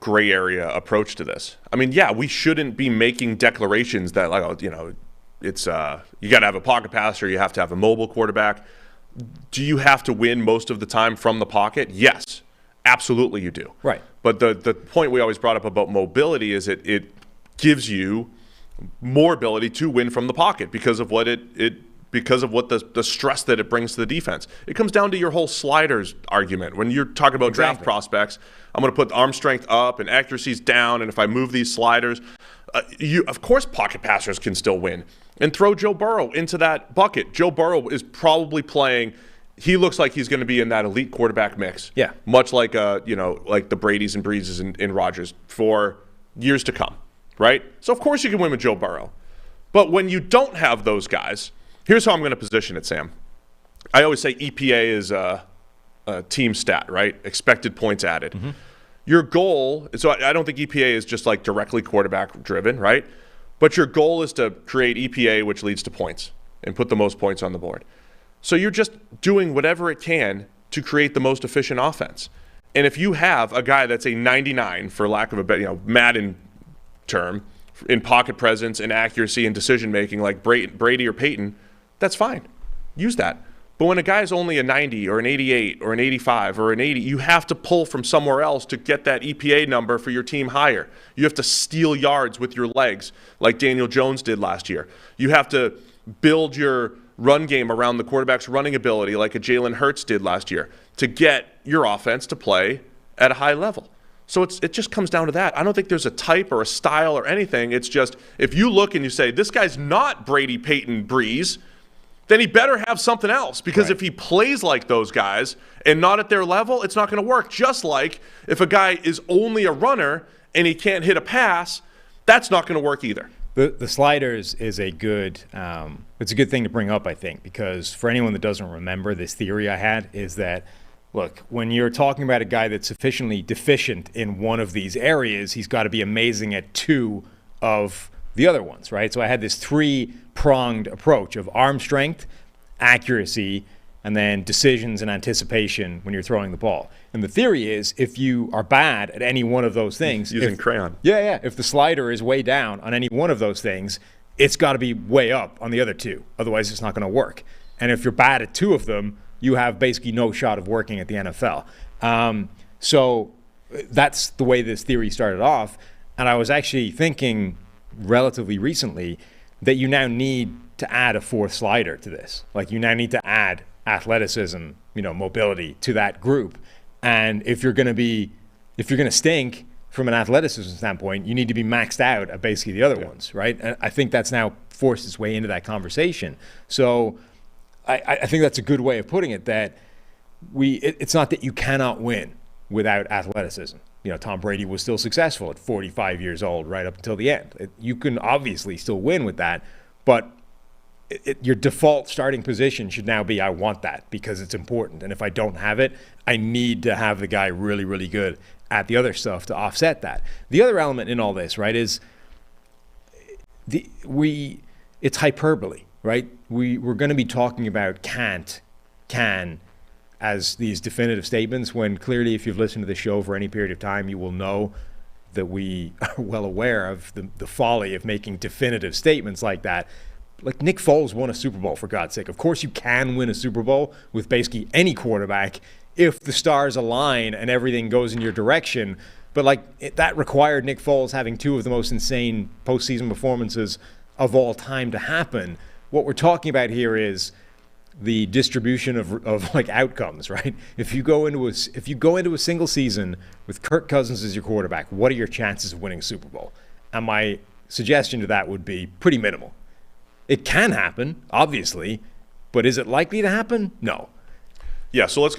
gray area approach to this. I mean, yeah, we shouldn't be making declarations that, it's you got to have a pocket passer, you have to have a mobile quarterback. Do you have to win most of the time from the pocket? Yes, absolutely you do. Right. But the point we always brought up about mobility is it gives you more ability to win from the pocket because of what because of what the stress that it brings to the defense. It comes down to your whole sliders argument. When you're talking about draft prospects, I'm going to put arm strength up and accuracy's down, and if I move these sliders, of course pocket passers can still win. And throw Joe Burrow into that bucket. Joe Burrow is probably playing. He looks like he's going to be in that elite quarterback mix. Yeah. Much like like the Bradys and Breezes in Rodgers for years to come, right? So of course you can win with Joe Burrow. But when you don't have those guys, here's how I'm going to position it, Sam. I always say EPA is a team stat, right? Expected points added. Mm-hmm. Your goal, so I don't think EPA is just like directly quarterback driven, right? But your goal is to create EPA, which leads to points, and put the most points on the board. So you're just doing whatever it can to create the most efficient offense. And if you have a guy that's a 99, for lack of a better, Madden term, in pocket presence and accuracy and decision making like Brady or Peyton, that's fine. Use that. But when a guy's only a 90 or an 88 or an 85 or an 80, you have to pull from somewhere else to get that EPA number for your team higher. You have to steal yards with your legs like Daniel Jones did last year. You have to build your run game around the quarterback's running ability like a Jalen Hurts did last year to get your offense to play at a high level. So it just comes down to that. I don't think there's a type or a style or anything. It's just if you look and you say, this guy's not Brady, Peyton, Breeze, then he better have something else. Because if he plays like those guys and not at their level, it's not going to work. Just like if a guy is only a runner and he can't hit a pass, that's not going to work either. The sliders is a good it's a good thing to bring up, I think, because for anyone that doesn't remember, this theory I had is that, look, when you're talking about a guy that's sufficiently deficient in one of these areas, he's got to be amazing at two of the other ones, right? So I had this three-pronged approach of arm strength, accuracy, and then decisions and anticipation when you're throwing the ball. And the theory is if you are bad at any one of those things... Using crayon. Yeah. If the slider is way down on any one of those things, it's got to be way up on the other two. Otherwise, it's not going to work. And if you're bad at two of them, you have basically no shot of working at the NFL. So that's the way this theory started off. And I was actually thinking relatively recently that you now need to add a fourth slider to this. Like you now need to add athleticism, mobility to that group. And if you're going to stink from an athleticism standpoint, you need to be maxed out at basically the other ones, right? And I think that's now forced its way into that conversation. So I think that's a good way of putting it, that it's not that you cannot win without athleticism. Tom Brady was still successful at 45 years old right up until the end. You can obviously still win with that, but your default starting position should now be I want that because it's important. And if I don't have it, I need to have the guy really, really good at the other stuff to offset that. The other element in all this, right, is it's hyperbole, right? We're going to be talking about can't, can, as these definitive statements, when clearly if you've listened to the show for any period of time, you will know that we are well aware of the folly of making definitive statements like that. Like Nick Foles won a Super Bowl, for God's sake. Of course you can win a Super Bowl with basically any quarterback if the stars align and everything goes in your direction. But that required Nick Foles having two of the most insane postseason performances of all time to happen. What we're talking about here is the distribution of outcomes, right? If you go into a single season with Kirk Cousins as your quarterback, what are your chances of winning a Super Bowl? And my suggestion to that would be pretty minimal. It can happen, obviously, but is it likely to happen? No. Yeah, so I'm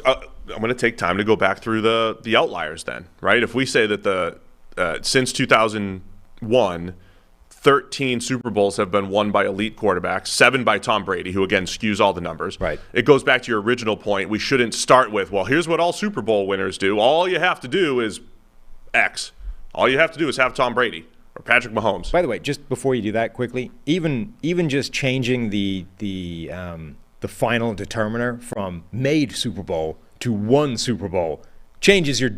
going to take time to go back through the outliers then, right? If we say that since 2001, 13 Super Bowls have been won by elite quarterbacks, 7 by Tom Brady, who again skews all the numbers. Right. It goes back to your original point. We shouldn't start with, well, here's what all Super Bowl winners do. All you have to do is X. All you have to do is have Tom Brady or Patrick Mahomes. By the way, just before you do that quickly, even just changing the final determiner from made Super Bowl to won Super Bowl changes your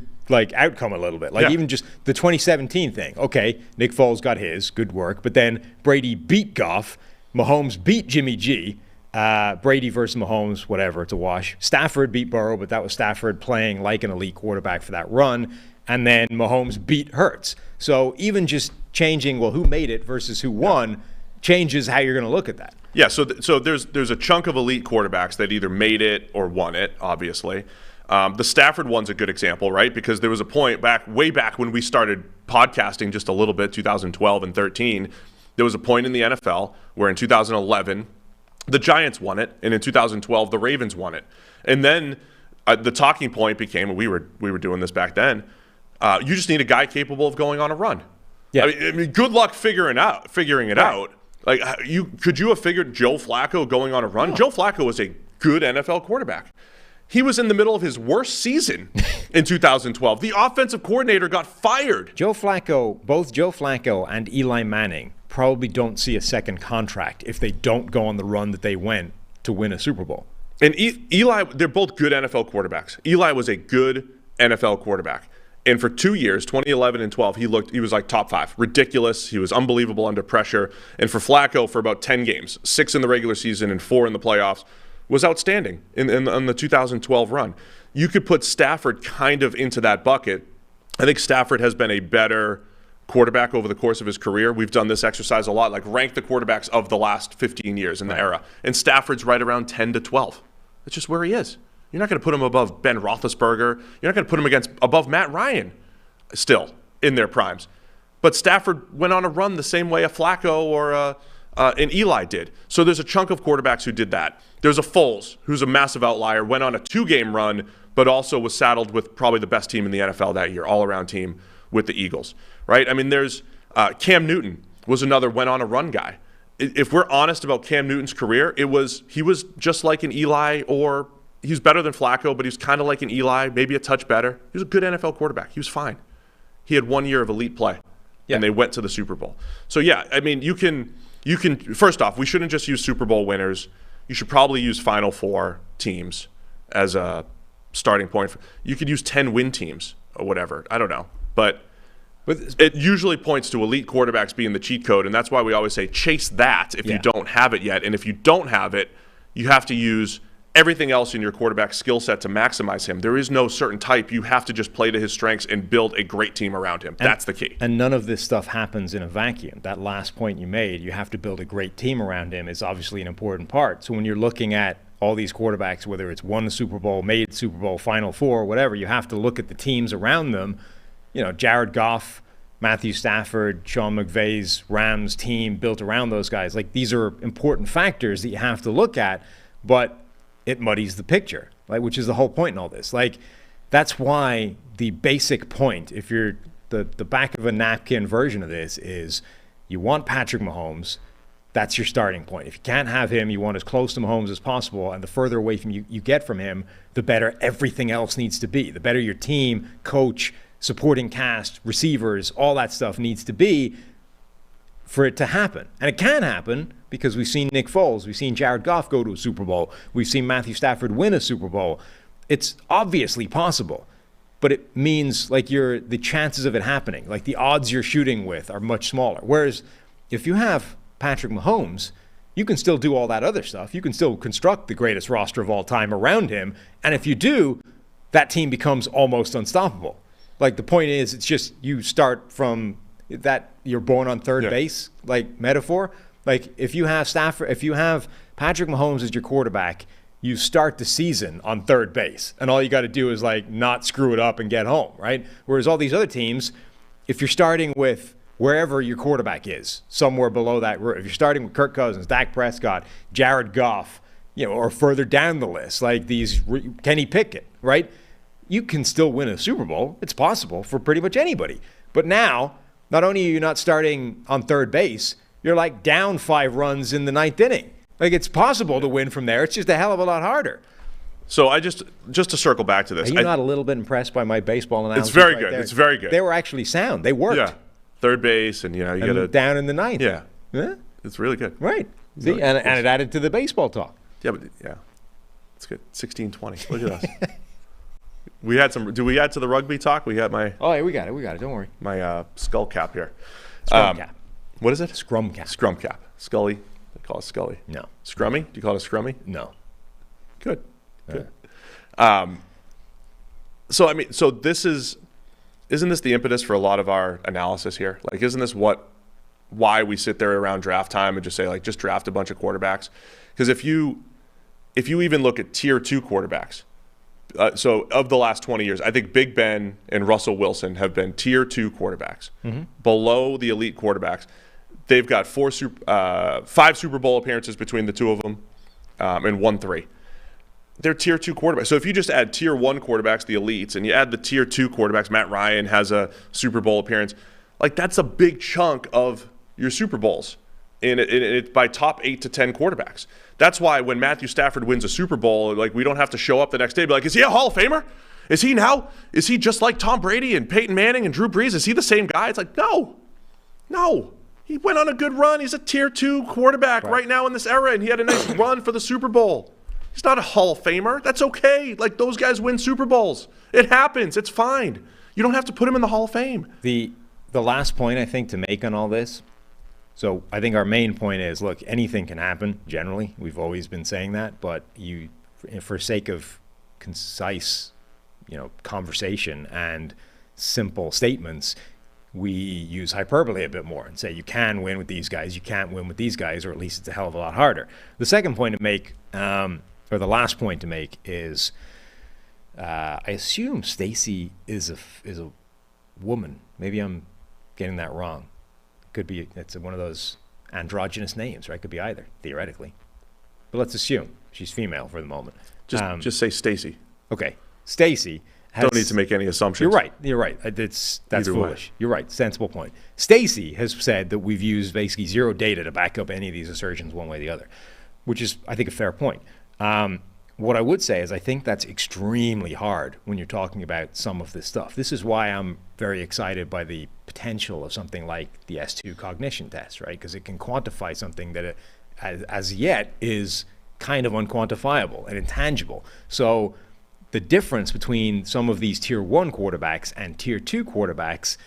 outcome a little bit. Even just the 2017 thing. Okay, Nick Foles got his, good work, but then Brady beat Goff, Mahomes beat Jimmy G, Brady versus Mahomes, whatever, it's a wash. Stafford beat Burrow, but that was Stafford playing like an elite quarterback for that run, and then Mahomes beat Hurts. So even just changing, well, who made it versus who won changes how you're going to look at that. Yeah, so there's a chunk of elite quarterbacks that either made it or won it, obviously. The Stafford one's a good example, right? Because there was a point way back when we started podcasting just a little bit, 2012 and 13, there was a point in the NFL where in 2011, the Giants won it, and in 2012, the Ravens won it. And then the talking point became, we were doing this back then, you just need a guy capable of going on a run. Yeah. I mean, good luck figuring it out. Like, could you have figured Joe Flacco going on a run? No. Joe Flacco was a good NFL quarterback. He was in the middle of his worst season in 2012. The offensive coordinator got fired. Both Joe Flacco and Eli Manning probably don't see a second contract if they don't go on the run that they went to win a Super Bowl. And Eli, they're both good NFL quarterbacks. Eli was a good NFL quarterback. And for 2 years, 2011 and 12, he was like top 5. Ridiculous. He was unbelievable under pressure. And for Flacco, for about 10 games, 6 in the regular season and 4 in the playoffs, was outstanding in the 2012 run. You could put Stafford kind of into that bucket. I think Stafford has been a better quarterback over the course of his career. We've done this exercise a lot, like rank the quarterbacks of the last 15 years in the era. And Stafford's right around 10 to 12. That's just where he is. You're not going to put him above Ben Roethlisberger. You're not going to put him above Matt Ryan still in their primes. But Stafford went on a run the same way a Flacco or an Eli did. So there's a chunk of quarterbacks who did that. There's a Foles, who's a massive outlier, went on a 2-game run, but also was saddled with probably the best team in the NFL that year, all-around team with the Eagles, right? I mean, there's Cam Newton was another went on a run guy. If we're honest about Cam Newton's career, he was just like an Eli, or he's better than Flacco, but he's kind of like an Eli, maybe a touch better. He was a good NFL quarterback. He was fine. He had 1 year of elite play, and they went to the Super Bowl. So, yeah, I mean, you can first off, we shouldn't just use Super Bowl winners. You should probably use Final Four teams as a starting point. You could use 10-win teams or whatever. I don't know. But it usually points to elite quarterbacks being the cheat code, and that's why we always say chase that if you don't have it yet. And if you don't have it, you have to use everything else in your quarterback's skill set to maximize him. There is no certain type. You have to just play to his strengths and build a great team around him. That's the key. And none of this stuff happens in a vacuum. That last point you made, you have to build a great team around him, is obviously an important part. So when you're looking at all these quarterbacks, whether it's won the Super Bowl, made Super Bowl, Final Four, whatever, you have to look at the teams around them. You know, Jared Goff, Matthew Stafford, Sean McVay's Rams team built around those guys. Like, these are important factors that you have to look at, but it muddies the picture, like, which is the whole point in all this. Like, that's why the basic point, if you're the back of a napkin version of this, is you want Patrick Mahomes. That's your starting point. If you can't have him, you want as close to Mahomes as possible, and the further away from you get from him, the better everything else needs to be. The better your team, coach, supporting cast, receivers, all that stuff needs to be for it to happen. And it can happen because we've seen Nick Foles, we've seen Jared Goff go to a Super Bowl, we've seen Matthew Stafford win a Super Bowl. It's obviously possible, but it means like the chances of it happening, like the odds you're shooting with are much smaller. Whereas if you have Patrick Mahomes, you can still do all that other stuff. You can still construct the greatest roster of all time around him. And if you do, that team becomes almost unstoppable. Like, the point is, it's just you start from that you're born on third base, like metaphor. Like, if you have Patrick Mahomes as your quarterback, you start the season on third base, and all you got to do is like not screw it up and get home, right? Whereas all these other teams, if you're starting with wherever your quarterback is, somewhere below that, if you're starting with Kirk Cousins, Dak Prescott, Jared Goff, or further down the list, like these Kenny Pickett, right? You can still win a Super Bowl. It's possible for pretty much anybody. But now, not only are you not starting on third base, you're like down 5 runs in the 9th inning. Like, it's possible to win from there. It's just a hell of a lot harder. So I just to circle back to this. Are you not a little bit impressed by my baseball analogy? It's very good. There? It's very good. They were actually sound. They worked. Yeah. Third base, and you get a down in the 9th. Yeah. Yeah. It's really good. Right. See, and it added to the baseball talk. Yeah, but it's good. 16-20. Look at us. We had some. Do we add to the rugby talk? We had my. Oh, yeah, we got it. Don't worry. My skull cap here. Scrum cap. What is it? Scrum cap. Scrum cap. Scully. They call it Scully. No. Scrummy? Do you call it a scrummy? No. Good. So I mean, so this is isn't this the impetus for a lot of our analysis here? Like, isn't this why we sit there around draft time and just say, like, just draft a bunch of quarterbacks? Because if you even look at tier 2 quarterbacks, so of the last 20 years, I think Big Ben and Russell Wilson have been tier 2 quarterbacks, below the elite quarterbacks. They've got 5 Super Bowl appearances between the two of them, and won 3. They're tier 2 quarterbacks. So if you just add tier 1 quarterbacks, the elites, and you add the tier 2 quarterbacks, Matt Ryan has a Super Bowl appearance, like, that's a big chunk of your Super Bowls. And it's by top 8 to 10 quarterbacks. That's why when Matthew Stafford wins a Super Bowl, like, we don't have to show up the next day and be like, is he a Hall of Famer? Is he now? Is he just like Tom Brady and Peyton Manning and Drew Brees? Is he the same guy? It's like, no. He went on a good run. He's a tier 2 quarterback right now in this era, and he had a nice run for the Super Bowl. He's not a Hall of Famer. That's okay. Like, those guys win Super Bowls. It happens. It's fine. You don't have to put him in the Hall of Fame. The last point, I think, to make on all this, so I think our main point is, look, anything can happen, generally. We've always been saying that. But for sake of concise, conversation and simple statements, we use hyperbole a bit more and say you can win with these guys, you can't win with these guys, or at least it's a hell of a lot harder. The second point to make, or the last point to make, is I assume Stacy is a woman. Maybe I'm getting that wrong. Could be, it's one of those androgynous names, right? Could be either, theoretically. But let's assume she's female for the moment. Just say Stacy. Okay, Stacy. Don't need to make any assumptions. You're right. That's Either foolish. way. You're right. Sensible point. Stacy has said that we've used basically zero data to back up any of these assertions one way or the other, which is, I think, a fair point. What I would say is I think that's extremely hard when you're talking about some of this stuff. This is why I'm very excited by the potential of something like the S2 cognition test, right? Because it can quantify something that as yet is kind of unquantifiable and intangible. So the difference between some of these tier 1 quarterbacks and tier 2 quarterbacks,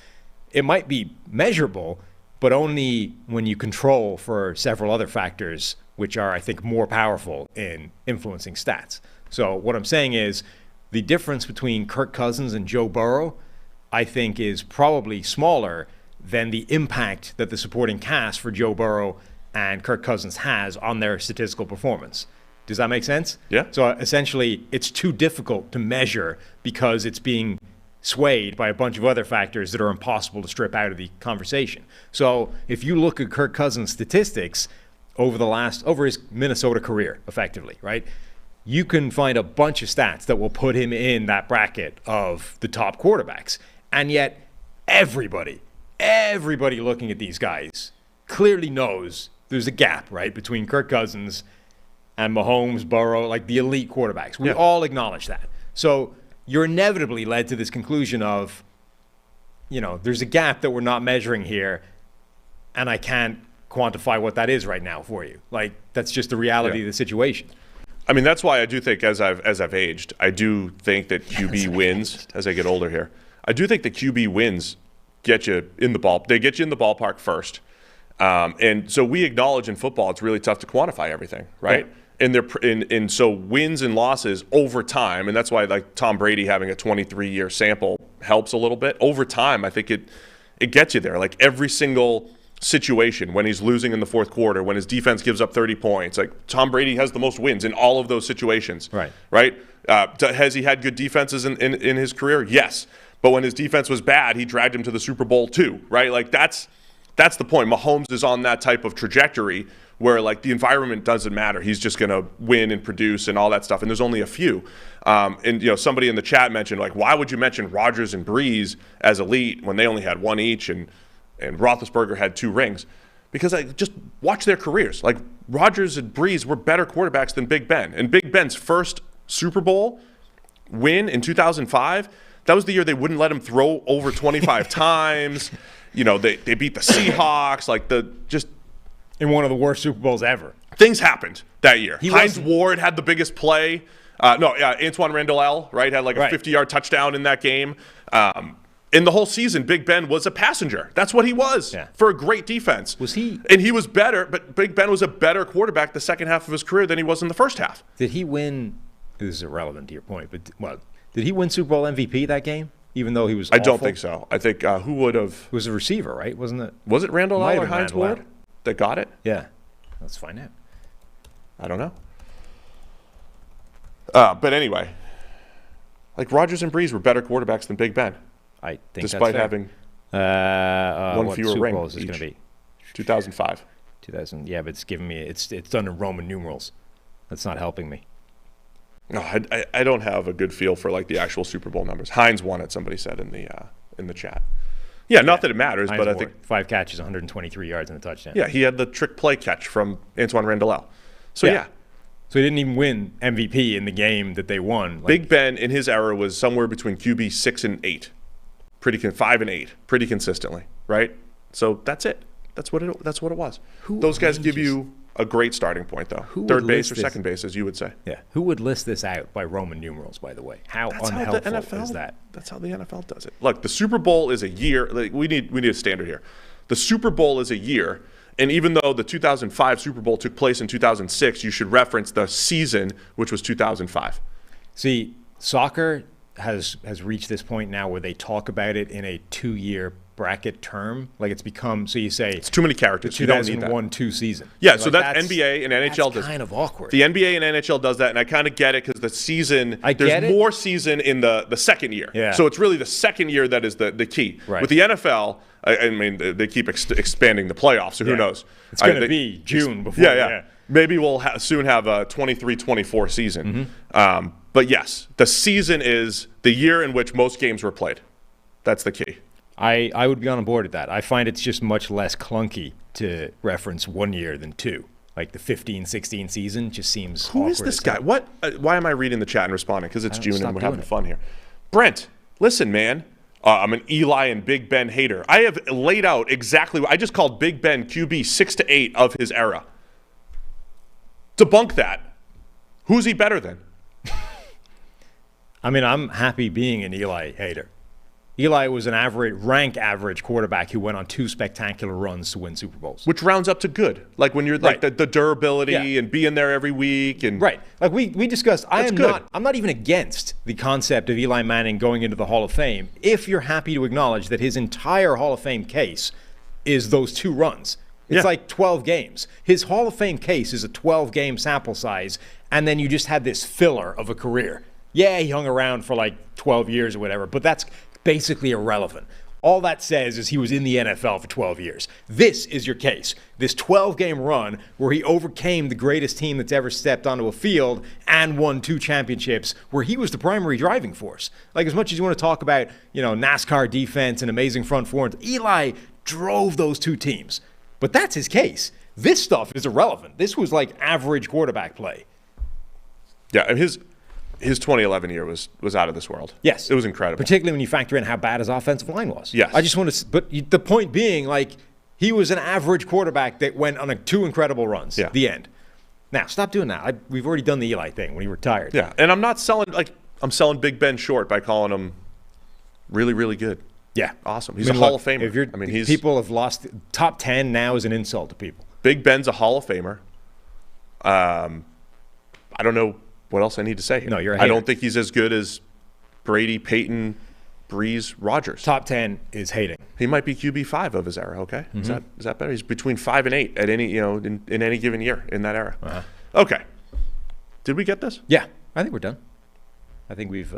it might be measurable, but only when you control for several other factors, which are, I think, more powerful in influencing stats. So what I'm saying is the difference between Kirk Cousins and Joe Burrow, I think, is probably smaller than the impact that the supporting cast for Joe Burrow and Kirk Cousins has on their statistical performance. Does that make sense? Yeah. So essentially, it's too difficult to measure because it's being swayed by a bunch of other factors that are impossible to strip out of the conversation. So if you look at Kirk Cousins' statistics over his Minnesota career, effectively, right? You can find a bunch of stats that will put him in that bracket of the top quarterbacks. And yet everybody looking at these guys clearly knows there's a gap, right, between Kirk Cousins and Mahomes, Burrow, like the elite quarterbacks. We all acknowledge that. So you're inevitably led to this conclusion of, there's a gap that we're not measuring here, and I can't quantify what that is right now for you. Like, that's just the reality of the situation. I mean, that's why I do think as I've aged, I do think that QB wins as I get older here. I do think the QB wins get you in the ball. They get you in the ballpark first. And so we acknowledge in football it's really tough to quantify everything, right? And so wins and losses over time, and that's why, like, Tom Brady having a 23-year sample helps a little bit. Over time, I think it gets you there. Like, every single situation, when he's losing in the fourth quarter, when his defense gives up 30 points, like, Tom Brady has the most wins in all of those situations. Right? Has he had good defenses in his career? Yes. But when his defense was bad, he dragged him to the Super Bowl too, right? Like, that's the point. Mahomes is on that type of trajectory where, like, the environment doesn't matter. He's just going to win and produce and all that stuff. And there's only a few. And somebody in the chat mentioned, like, why would you mention Rodgers and Breeze as elite when they only had one each and Roethlisberger had 2 rings? Because I just watch their careers. Like, Rodgers and Breeze were better quarterbacks than Big Ben. And Big Ben's first Super Bowl win in 2005, that was the year they wouldn't let him throw over 25 times. They beat the Seahawks. Like, in one of the worst Super Bowls ever. Things happened that year. Hines Ward had the biggest play. Antoine Randall, right, had like a 50-yard touchdown in that game. In the whole season, Big Ben was a passenger. That's what he was for a great defense. Was he? And he was better, but Big Ben was a better quarterback the second half of his career than he was in the first half. Did he win? This is irrelevant to your point, but did he win Super Bowl MVP that game? even though he was I don't awful? think so. I think who would have? It was a receiver, right? Wasn't it? Was it Randall Might L. or have been Hines Randall Ward L. that got it? Yeah. Let's find out. I don't know. But anyway, like Rodgers and Breeze were better quarterbacks than Big Ben, I think despite that's fair. having one what fewer Super ring Bowl is this each. going to be? 2005. 2000. Yeah, but it's giving me it's done in Roman numerals. That's not helping me. No, I don't have a good feel for like the actual Super Bowl numbers. Hines won it. Somebody said in the chat. Yeah, not that it matters, Hines but I Ward, think 5 catches, 123 yards, and a touchdown. yeah, he had the trick play catch from Antoine Randall. So yeah. So he didn't even win MVP in the game that they won. Big Ben in his era was somewhere between QB 6 and 8, 5 and 8, pretty consistently, right? So that's it. That's what it was. Those guys give you a great starting point, though. Third base or second base, as you would say. Yeah. Who would list this out by Roman numerals, by the way? How unhelpful is that? That's how the NFL does it. Look, the Super Bowl is a year. Like, we need a standard here. The Super Bowl is a year, and even though the 2005 Super Bowl took place in 2006, you should reference the season, which was 2005. See, soccer has reached this point now where they talk about it in a 2-year bracket term. Like it's become, so you say it's too many characters. You don't need that. 2001-2 season. Yeah, so that's NBA and NHL that's kind of awkward. The NBA and NHL does that, and I kind of get it because the season, there's more season in the second year. Yeah. So it's really the second year that is the key. Right. With the NFL, I mean, they keep expanding the playoffs, so who knows? It's going to be June before. Yeah. Maybe we'll soon have a 23-24 season. Mm-hmm. But yes, the season is the year in which most games were played. That's the key. I would be on board with that. I find it's just much less clunky to reference 1 year than 2. Like the 15-16 season just seems awkward. Who is this guy? What? Why am I reading the chat and responding? Because it's June and we're having fun here. Brent, listen, man. I'm an Eli and Big Ben hater. I have laid out exactly what I just called Big Ben QB 6 to 8 of his era. Debunk that. Who's he better than? I mean, I'm happy being an Eli hater. Eli was an rank average quarterback who went on 2 spectacular runs to win Super Bowls. Which rounds up to good. Like when you're like the durability and being there every week and right. Like we discussed, I'm not even against the concept of Eli Manning going into the Hall of Fame if you're happy to acknowledge that his entire Hall of Fame case is those 2 runs. It's like 12 games. His Hall of Fame case is a 12-game sample size, and then you just had this filler of a career. Yeah, he hung around for like 12 years or whatever, but that's basically irrelevant. All that says is he was in the NFL for 12 years. This is your case. This 12-game run where he overcame the greatest team that's ever stepped onto a field and won 2 championships where he was the primary driving force. Like as much as you want to talk about, NASCAR defense and amazing front four, Eli drove those 2 teams. But that's his case. This stuff is irrelevant. This was like average quarterback play. Yeah, and his 2011 year was out of this world. Yes. It was incredible. Particularly when you factor in how bad his offensive line was. Yes. I just want to, but the point being, like, he was an average quarterback that went on 2 incredible runs. Yeah. The end. Now, stop doing that. We've already done the Eli thing when he retired. Yeah, and I'm not selling, I'm selling Big Ben short by calling him really, really good. Yeah. Awesome. He's a Hall of Famer. People have lost, top 10 now is an insult to people. Big Ben's a Hall of Famer. I don't know what else I need to say here. No, you're a hater. I don't think he's as good as Brady, Peyton, Breeze, Rodgers. Top 10 is hating. He might be QB5 of his era, okay? Mm-hmm. Is that better? He's between 5 and 8 at any, in any given year in that era. Uh-huh. Okay. Did we get this? Yeah, I think we're done. I think we've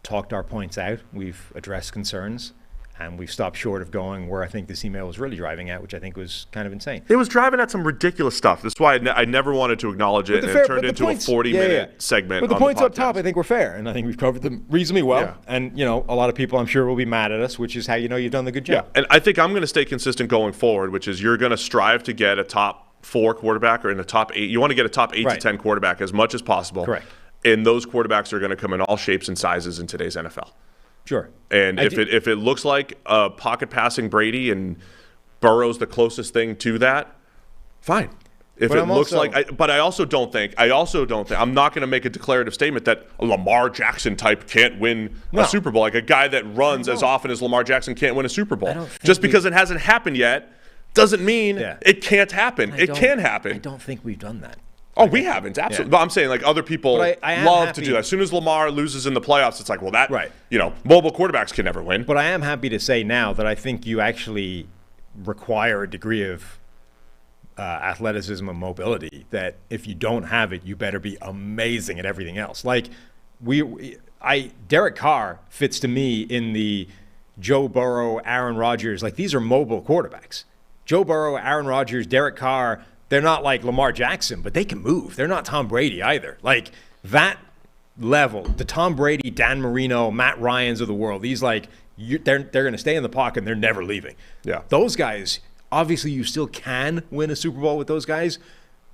talked our points out. We've addressed concerns. And we've stopped short of going where I think this email was really driving at, which I think was kind of insane. It was driving at some ridiculous stuff. That's why I never wanted to acknowledge it, and it turned into a 40-minute segment. But the points on up top, I think, were fair, and I think we've covered them reasonably well. Yeah. And, a lot of people, I'm sure, will be mad at us, which is how you've done the good job. Yeah. And I think I'm going to stay consistent going forward, which is you're going to strive to get a top 4 quarterback or in the top 8. You want to get a top 8 to 10 quarterback as much as possible. Correct. And those quarterbacks are going to come in all shapes and sizes in today's NFL. Sure. And if it looks like a pocket passing Brady and Burrow's the closest thing to that, fine. But I also don't think I'm not going to make a declarative statement that a Lamar Jackson type can't win a Super Bowl. Like a guy that runs as often as Lamar Jackson can't win a Super Bowl. Just because it hasn't happened yet doesn't mean it can't happen. It can happen. I don't think we've done that. Oh, we haven't. Absolutely. But I'm saying, like, other people But I am love happy- to do that. As soon as Lamar loses in the playoffs, it's like, well, that, Right. mobile quarterbacks can never win. But I am happy to say now that I think you actually require a degree of athleticism and mobility that if you don't have it, you better be amazing at everything else. Like, Derek Carr fits to me in the Joe Burrow, Aaron Rodgers. Like, these are mobile quarterbacks. Joe Burrow, Aaron Rodgers, Derek Carr, they're not like Lamar Jackson, but they can move. They're not Tom Brady either. Like, that level, the Tom Brady, Dan Marino, Matt Ryans of the world, these, like, they're going to stay in the pocket and they're never leaving. Yeah. Those guys, obviously you still can win a Super Bowl with those guys,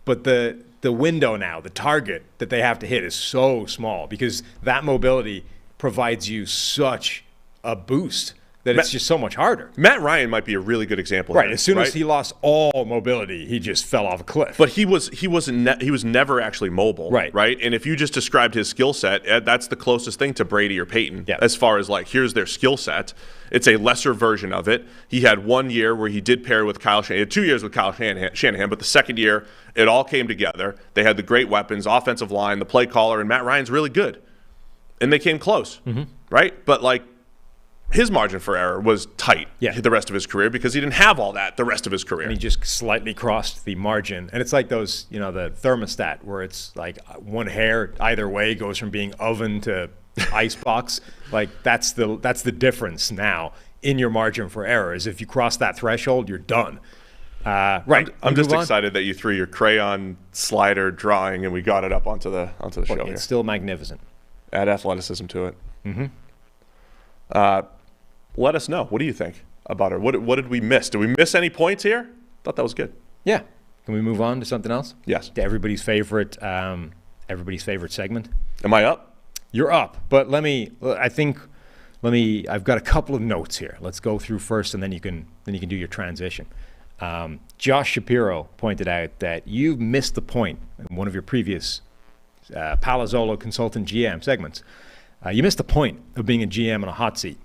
but the window now, the target that they have to hit is so small because that mobility provides you such a boost that it's just so much harder. Matt Ryan might be a really good example. Right. Here, As soon as he lost all mobility, he just fell off a cliff. But he was never actually mobile. Right. Right. And if you just described his skill set, that's the closest thing to Brady or Peyton. Yeah. As far as, like, here's their skill set. It's a lesser version of it. He had 1 year where he did pair with Kyle Shanahan. He had 2 years with Kyle Shanahan, but the second year it all came together. They had the great weapons, offensive line, the play caller, and Matt Ryan's really good. And they came close. Mm-hmm. Right. But, like, his margin for error was tight the rest of his career because he didn't have all that the rest of his career. And he just slightly crossed the margin. And it's like those, the thermostat where it's like one hair either way goes from being oven to icebox. Like, that's the difference now in your margin for error is if you cross that threshold, you're done. Right. I'm just excited that you threw your crayon slider drawing and we got it up onto the show here. It's still magnificent. Add athleticism to it. Mm-hmm. Let us know. What do you think about her? What did we miss? Did we miss any points here? Thought that was good. Yeah. Can we move on to something else? Yes. To everybody's favorite segment. Am I up? You're up. But I've got a couple of notes here. Let's go through first, and then you can do your transition. Josh Shapiro pointed out that you missed the point in one of your previous Palazzolo consultant GM segments. You missed the point of being a GM in a hot seat.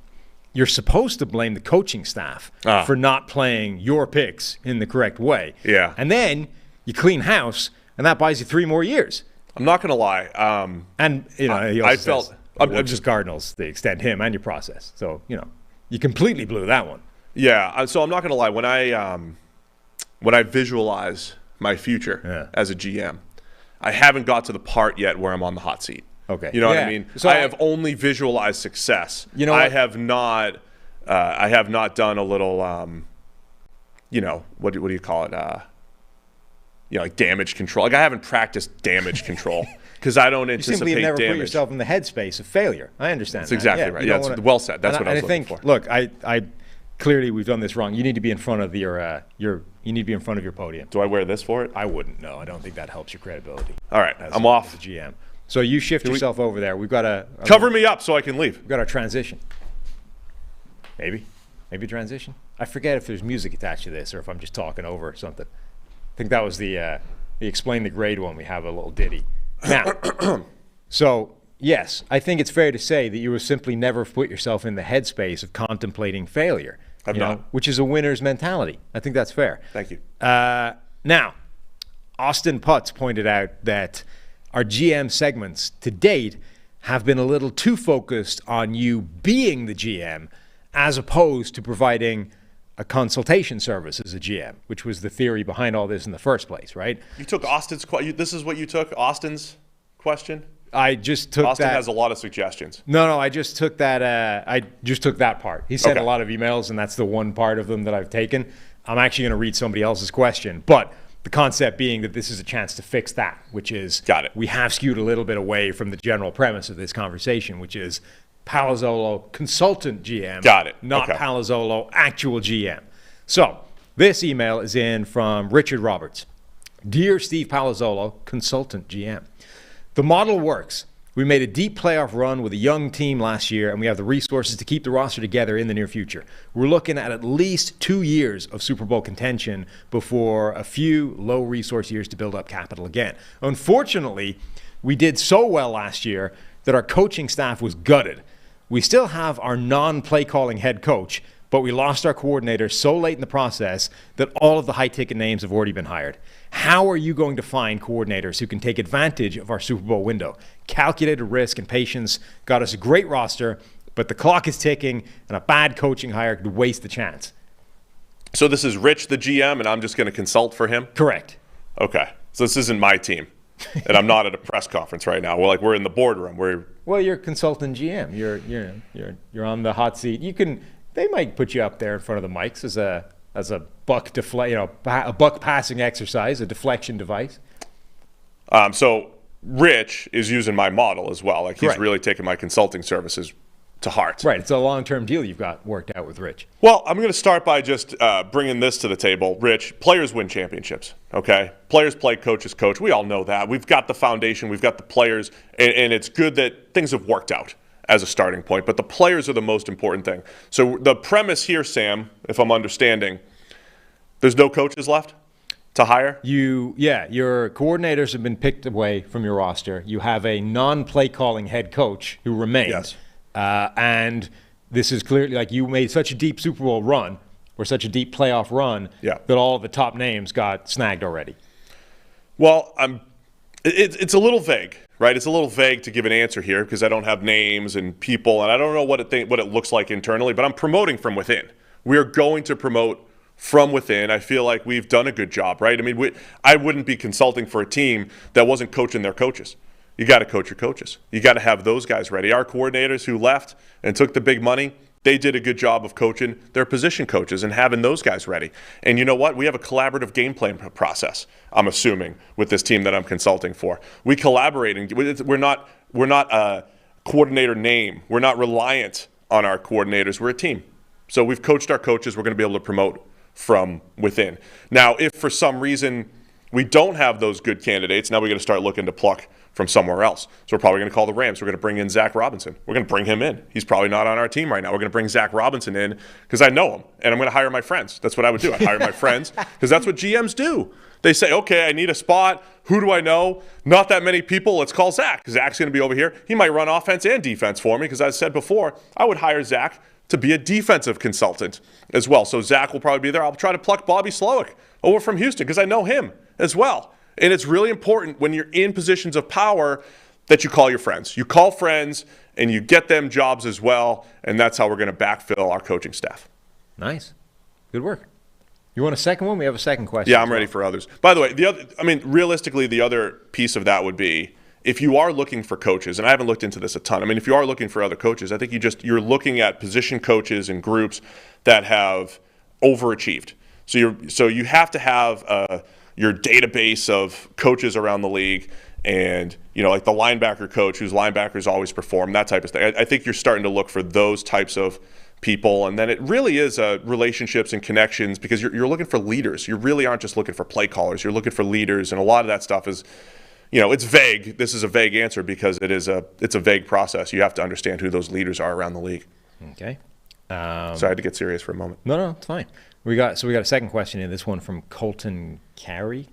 You're supposed to blame the coaching staff for not playing your picks in the correct way. Yeah. And then you clean house, and that buys you 3 more years. I'm not going to lie. He also says, I'm just Cardinals. They extend him and your process. So, you completely blew that one. Yeah. So I'm not going to lie. When I visualize my future as a GM, I haven't got to the part yet where I'm on the hot seat. Okay. You know what I mean? So I have only visualized success. I have not done a little, what do you call it? Like damage control. Like, I haven't practiced damage control because I don't anticipate damage. You simply have never put yourself in the headspace of failure. I understand. That's exactly right. Yeah, it's well said. That's what I was looking for. Look, I clearly we've done this wrong. You need to be in front of your podium. Do I wear this for it? I wouldn't. No, I don't think that helps your credibility. All right, I'm off. As a GM. So you shift yourself over there. We've got cover me up so I can leave. We've got our transition. Maybe transition. I forget if there's music attached to this or if I'm just talking over something. I think that was the Explain the Grade one. We have a little ditty. Now, so yes, I think it's fair to say that you will simply never put yourself in the headspace of contemplating failure. I've not. Which is a winner's mentality. I think that's fair. Thank you. Now, Austin Putz pointed out that our GM segments to date have been a little too focused on you being the GM as opposed to providing a consultation service as a GM, which was the theory behind all this in the first place, right? You took Austin's question. This is what you took, Austin's question? I just took Austin that. has a lot of suggestions. No, I just took that. I just took that part. He sent a lot of emails, and that's the one part of them that I've taken. I'm actually going to read somebody else's question, but the concept being that this is a chance to fix that, which is we have skewed a little bit away from the general premise of this conversation, which is Palazzolo consultant GM, not Palazzolo actual GM. So this email is in from Richard Roberts. Dear Steve Palazzolo, consultant GM. The model works. We made a deep playoff run with a young team last year, and we have the resources to keep the roster together in the near future. We're looking at least 2 years of Super Bowl contention before a few low-resource years to build up capital again. Unfortunately, we did so well last year that our coaching staff was gutted. We still have our non-play-calling head coach, but we lost our coordinator so late in the process that all of the high-ticket names have already been hired. How are you going to find coordinators who can take advantage of our Super Bowl window? Calculated risk and patience got us a great roster, but the clock is ticking, and a bad coaching hire could waste the chance. So this is Rich, the GM, and I'm just going to consult for him? Correct. Okay. So this isn't my team, and I'm not at a press conference right now. We're in the boardroom. Well, you're consultant GM. You're on the hot seat. They might put you up there in front of the mics as a buck passing exercise, a deflection device. So Rich is using my model as well. Like, he's Correct. really taking my consulting services to heart. Right. It's a long-term deal you've got worked out with Rich. Well, I'm going to start by just bringing this to the table. Rich, players win championships, okay? Players play, coaches coach. We all know that. We've got the foundation. We've got the players, and it's good that things have worked out as a starting point. But the players are the most important thing. So the premise here, Sam, if I'm understanding, there's no coaches left to hire? Your coordinators have been picked away from your roster. You have a non-play calling head coach who remains. Yes. And this is clearly, like, you made such a deep Super Bowl run or such a deep playoff run that all of the top names got snagged already. Well, it's a little vague, right? It's a little vague to give an answer here because I don't have names and people, and I don't know what it looks like internally, but I'm promoting from within. We are going to promote from within. I feel like we've done a good job, right? I mean, I wouldn't be consulting for a team that wasn't coaching their coaches. You got to coach your coaches. You got to have those guys ready. Our coordinators who left and took the big money, they did a good job of coaching their position coaches and having those guys ready. And you know what? We have a collaborative game plan process, I'm assuming, with this team that I'm consulting for. We collaborate. And we're not a coordinator name. We're not reliant on our coordinators. We're a team. So we've coached our coaches. We're going to be able to promote from within. Now, if for some reason we don't have those good candidates, now we're going to start looking to pluck from somewhere else. So we're probably going to call the Rams. We're going to bring in Zach Robinson. We're going to bring him in. He's probably not on our team right now. We're going to bring Zach Robinson in because I know him, and I'm going to hire my friends. That's what I would do. I'd hire my friends because that's what GMs do. They say, okay, I need a spot. Who do I know? Not that many people. Let's call Zach because Zach's going to be over here. He might run offense and defense for me because, as I said before, I would hire Zach to be a defensive consultant as well. So Zach will probably be there. I'll try to pluck Bobby Slowick over from Houston because I know him as well. And it's really important when you're in positions of power that you call your friends. You call friends and you get them jobs as well, and that's how we're going to backfill our coaching staff. Nice. Good work. You want a second one? We have a second question. Yeah, I'm ready for others. By the way, realistically, the other piece of that would be if you are looking for coaches, and I haven't looked into this a ton. I mean, if you are looking for other coaches, I think you're looking at position coaches and groups that have overachieved. So you have to have your database of coaches around the league, and like the linebacker coach whose linebackers always perform, that type of thing. I think you're starting to look for those types of people, and then it really is relationships and connections because you're looking for leaders. You really aren't just looking for play callers. You're looking for leaders, and a lot of that stuff is, it's vague. This is a vague answer because it's a vague process. You have to understand who those leaders are around the league. Okay. So I had to get serious for a moment. No, it's fine. We got a second question in. This one from Colton Carey.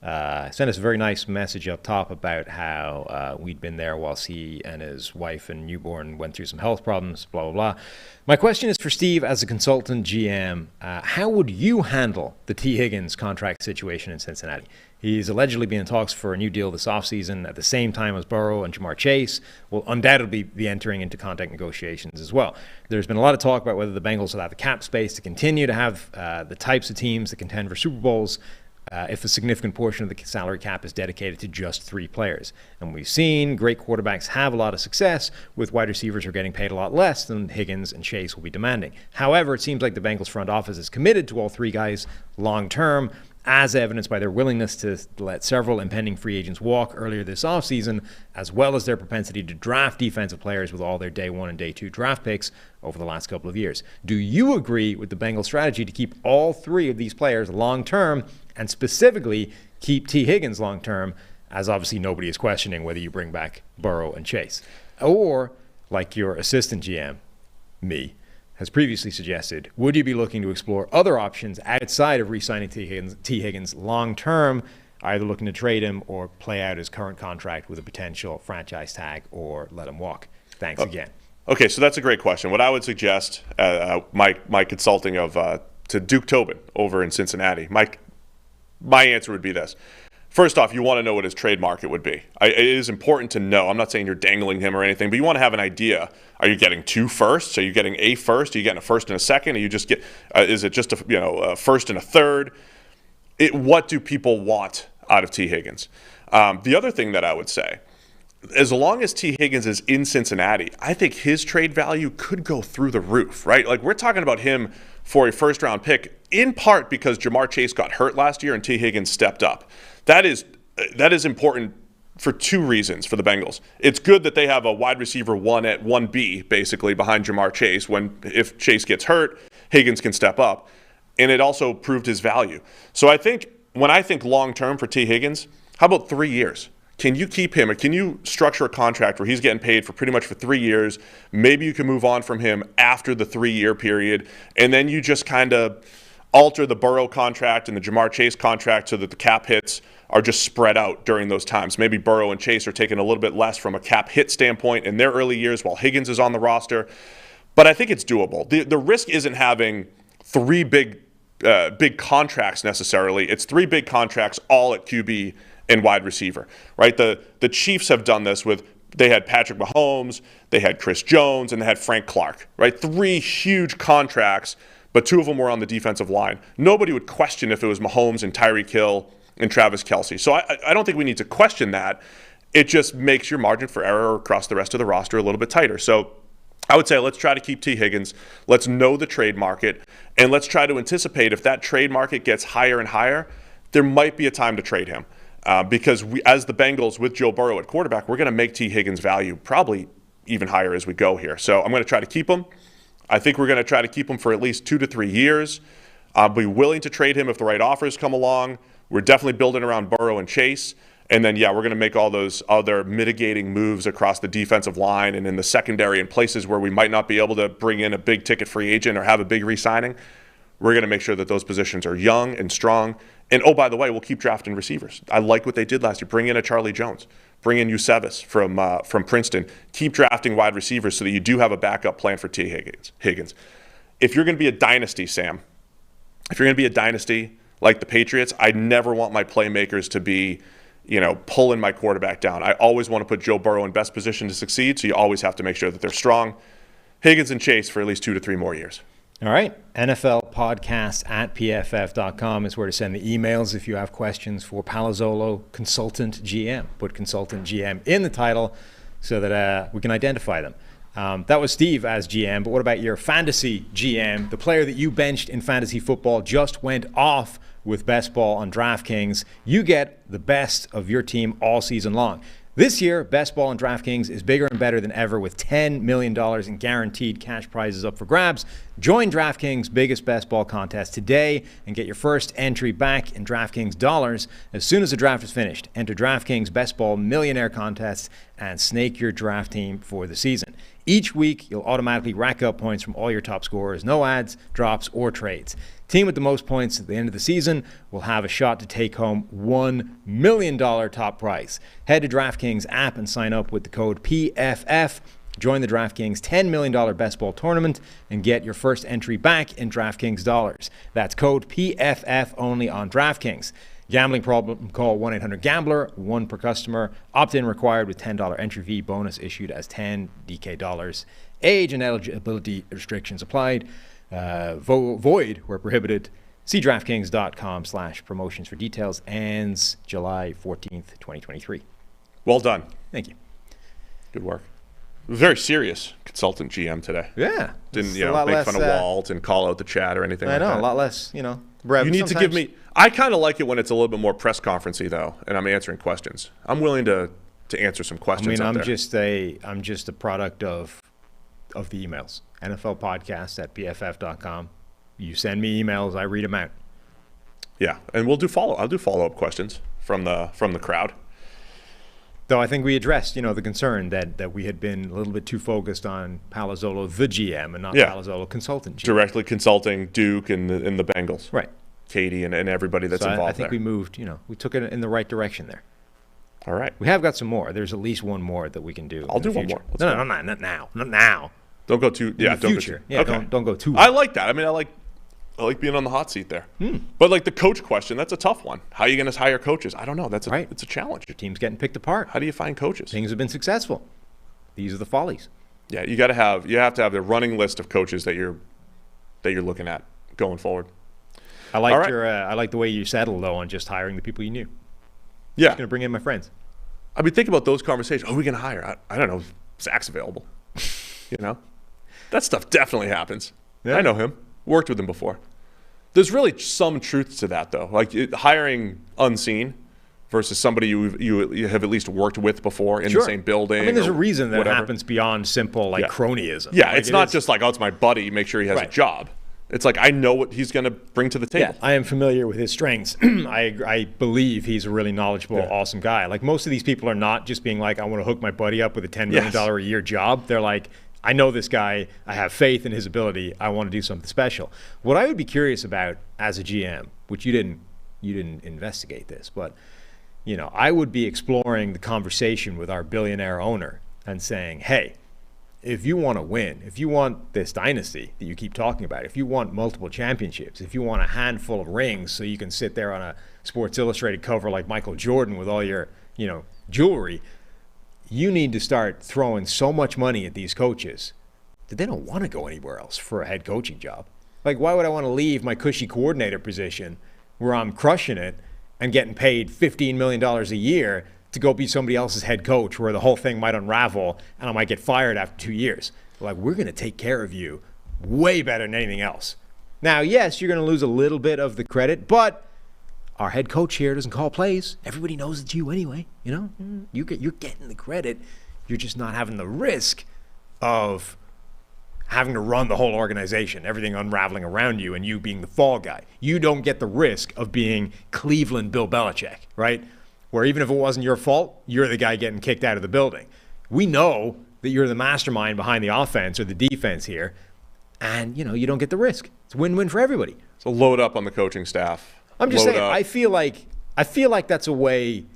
Sent us a very nice message up top about how we'd been there whilst he and his wife and newborn went through some health problems, blah, blah, blah. My question is for Steve as a consultant GM. How would you handle the T. Higgins contract situation in Cincinnati? He's allegedly been in talks for a new deal this offseason at the same time as Burrow and Jamar Chase will undoubtedly be entering into contract negotiations as well. There's been a lot of talk about whether the Bengals will have the cap space to continue to have the types of teams that contend for Super Bowls if a significant portion of the salary cap is dedicated to just 3 players. And we've seen great quarterbacks have a lot of success with wide receivers who are getting paid a lot less than Higgins and Chase will be demanding. However, it seems like the Bengals front office is committed to all 3 guys long term, as evidenced by their willingness to let several impending free agents walk earlier this offseason, as well as their propensity to draft defensive players with all their day 1 and day 2 draft picks over the last couple of years. Do you agree with the Bengals strategy to keep all 3 of these players long term, and specifically keep T. Higgins long term, as obviously nobody is questioning whether you bring back Burrow and Chase? Or, like your assistant GM, me, has previously suggested, would you be looking to explore other options outside of re-signing T. Higgins long-term, either looking to trade him or play out his current contract with a potential franchise tag or let him walk? Thanks again. Okay, so that's a great question. What I would suggest, my consulting of to Duke Tobin over in Cincinnati, my answer would be this. First off, you want to know what his trade market would be. It is important to know. I'm not saying you're dangling him or anything, but you want to have an idea. Are you getting 2 firsts? Are you getting a first? Are you getting a first and a second? Are you just is it just a first and a third? What do people want out of T. Higgins? The other thing that I would say, as long as T. Higgins is in Cincinnati, I think his trade value could go through the roof, right? Like, we're talking about him for a first-round pick, in part because Jamar Chase got hurt last year and T. Higgins stepped up. That is important for 2 reasons for the Bengals. It's good that they have a wide receiver 1 at 1B, basically, behind Jamar Chase. If Chase gets hurt, Higgins can step up. And it also proved his value. So when I think long-term for T. Higgins, how about 3 years? Can you keep him, or can you structure a contract where he's getting paid for pretty much for 3 years? Maybe you can move on from him after the 3-year period, and then you just kind of alter the Burrow contract and the Jamar Chase contract so that the cap hits are just spread out during those times. Maybe Burrow and Chase are taking a little bit less from a cap hit standpoint in their early years while Higgins is on the roster. But I think it's doable. The risk isn't having 3 big contracts necessarily. It's 3 big contracts all at QB and wide receiver, right? The Chiefs have done this they had Patrick Mahomes, they had Chris Jones, and they had Frank Clark, right? 3 huge contracts, but 2 of them were on the defensive line. Nobody would question if it was Mahomes and Tyreek Hill and Travis Kelce. So I don't think we need to question that. It just makes your margin for error across the rest of the roster a little bit tighter. So I would say let's try to keep T. Higgins. Let's know the trade market, and let's try to anticipate if that trade market gets higher and higher, there might be a time to trade him. Because as the Bengals with Joe Burrow at quarterback, we're going to make T. Higgins' value probably even higher as we go here. So I'm going to try to keep him. I think we're going to try to keep him for at least 2 to 3 years. I'll be willing to trade him if the right offers come along. We're definitely building around Burrow and Chase. And then, we're going to make all those other mitigating moves across the defensive line and in the secondary in places where we might not be able to bring in a big ticket free agent or have a big re-signing. We're going to make sure that those positions are young and strong. And, oh, by the way, we'll keep drafting receivers. I like what they did last year. Bring in a Charlie Jones. Bring in Eusebius from Princeton. Keep drafting wide receivers so that you do have a backup plan for T. Higgins. If you're going to be a dynasty, Sam, if you're going to be a dynasty like the Patriots, I never want my playmakers to be, pulling my quarterback down. I always want to put Joe Burrow in best position to succeed, so you always have to make sure that they're strong. Higgins and Chase for at least 2 to 3 more years. All right. NFL podcast at PFF.com is where to send the emails if you have questions for Palazzolo, Consultant GM. Put Consultant GM in the title so that we can identify them. That was Steve as GM, but what about your fantasy GM? The player that you benched in fantasy football just went off with Best Ball on DraftKings. You get the best of your team all season long. This year, Best Ball on DraftKings is bigger and better than ever with $10 million in guaranteed cash prizes up for grabs. Join DraftKings' biggest Best Ball contest today and get your first entry back in DraftKings dollars as soon as the draft is finished. Enter DraftKings Best Ball Millionaire Contest and snake your draft team for the season. Each week, you'll automatically rack up points from all your top scorers. No ads, drops, or trades. Team with the most points at the end of the season will have a shot to take home $1 million top prize. Head to DraftKings app and sign up with the code PFF. Join the DraftKings $10 million Best Ball tournament and get your first entry back in DraftKings dollars. That's code PFF only on DraftKings. Gambling problem, call 1-800-GAMBLER, 1 per customer. Opt-in required with $10 entry fee. Bonus issued as 10 DK dollars. Age and eligibility restrictions applied. Void where prohibited. See DraftKings.com/promotions for details. Ends July 14th, 2023. Well done. Thank you. Good work. Very serious consultant GM today. Yeah. Didn't make fun of Walt and call out the chat or anything like that. I know, a lot less, Brad, you need to give me. I kind of like it when it's a little bit more press conferencey though, and I'm answering questions. I'm willing to answer some questions. I'm just a product of the emails. NFL podcast at PFF.com. You send me emails, I read them out. Yeah, and I'll do follow-up questions from the crowd. Though I think we addressed, the concern that we had been a little bit too focused on Palazzolo, the GM, and not Palazzolo, consultant GM. Directly consulting Duke and the Bengals. Right. Katie and everybody that's involved there. I think we moved, we took it in the right direction there. All right. We have got some more. There's at least one more that we can do. I'll do one more. No, not now. Not now. Don't go too. Yeah, the don't future. go too. Yeah, okay. don't go too. I like that. I mean, I like being on the hot seat there. But like the coach question, that's a tough one. How are you going to hire coaches? I don't know. It's a challenge. Your team's getting picked apart. How do you find coaches? Things have been successful. These are the follies. Yeah, you have to have the running list of coaches that you're looking at going forward. I like the way you settled though on just hiring the people you knew. Yeah, Just gonna bring in my friends. I mean, think about those conversations. Who are we going to hire? I don't know. Zach's available. That stuff definitely happens. Yeah. I know him. Worked with him before. There's really some truth to that, though. Like hiring unseen versus somebody you have at least worked with before in the same building. I mean, there's a or reason that whatever. happens beyond simple cronyism. Yeah, Like, it's not just like, oh, it's my buddy. Make sure he has a job. It's like, I know what he's going to bring to the table. Yeah, I am familiar with his strengths. I believe he's a really knowledgeable, awesome guy. Like most of these people are not just being like, I want to hook my buddy up with a $10 million a year job. They're like, I know this guy. I have faith in his ability. I want to do something special. What I would be curious about as a GM, which you didn't investigate this, but I would be exploring the conversation with our billionaire owner and saying, hey, if you want to win, if you want this dynasty that you keep talking about, if you want multiple championships, if you want a handful of rings so you can sit there on a Sports Illustrated cover like Michael Jordan with all your, jewelry, you need to start throwing so much money at these coaches that they don't want to go anywhere else for a head coaching job. Like, why would I want to leave my cushy coordinator position where I'm crushing it and getting paid $15 million a year to go be somebody else's head coach where the whole thing might unravel and I might get fired after 2 years? Like, we're going to take care of you way better than anything else. Now, yes, you're going to lose a little bit of the credit, but our head coach here doesn't call plays. Everybody knows it's you anyway. You're getting the credit. You're just not having the risk of having to run the whole organization, everything unraveling around you and you being the fall guy. You don't get the risk of being Cleveland Bill Belichick, right? Where even if it wasn't your fault, you're the guy getting kicked out of the building. We know that you're the mastermind behind the offense or the defense here, and you don't get the risk. It's a win-win for everybody. So load up on the coaching staff. I'm just saying, I feel like that's a way.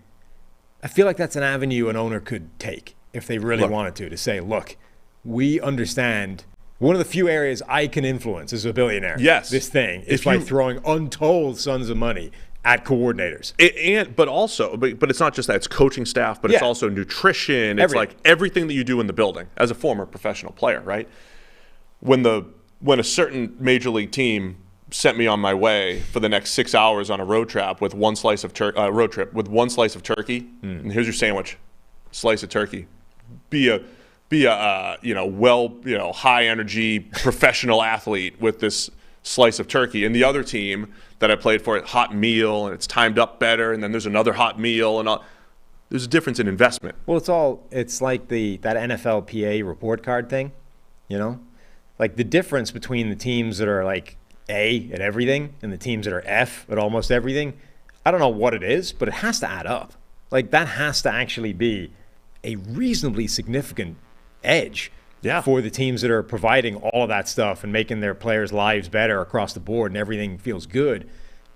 I feel like that's an avenue an owner could take if they really wanted to say, look, we understand. One of the few areas I can influence as a billionaire. Yes, this thing is by throwing untold sums of money at coordinators. But it's not just that. It's coaching staff, but it's also nutrition. It's like everything that you do in the building as a former professional player, right? When a certain major league team sent me on my way for the next 6 hours on a road trip with one slice of turkey. And here's your sandwich, slice of turkey. Be a high energy professional athlete with this slice of turkey. And the other team that I played for, hot meal, and it's timed up better. And then there's another hot meal, and there's a difference in investment. Well, it's like that NFLPA report card thing, like the difference between the teams that are like A at everything and the teams that are F at almost everything. I don't know what it is, but it has to add up. Like that has to actually be a reasonably significant edge for the teams that are providing all of that stuff and making their players' lives better across the board and everything feels good.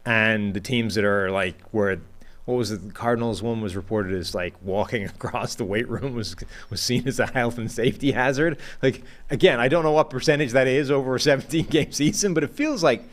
And the teams that are like what was it? The Cardinals one was reported as like walking across the weight room was seen as a health and safety hazard. Like, again, I don't know what percentage that is over a 17-game season, but it feels like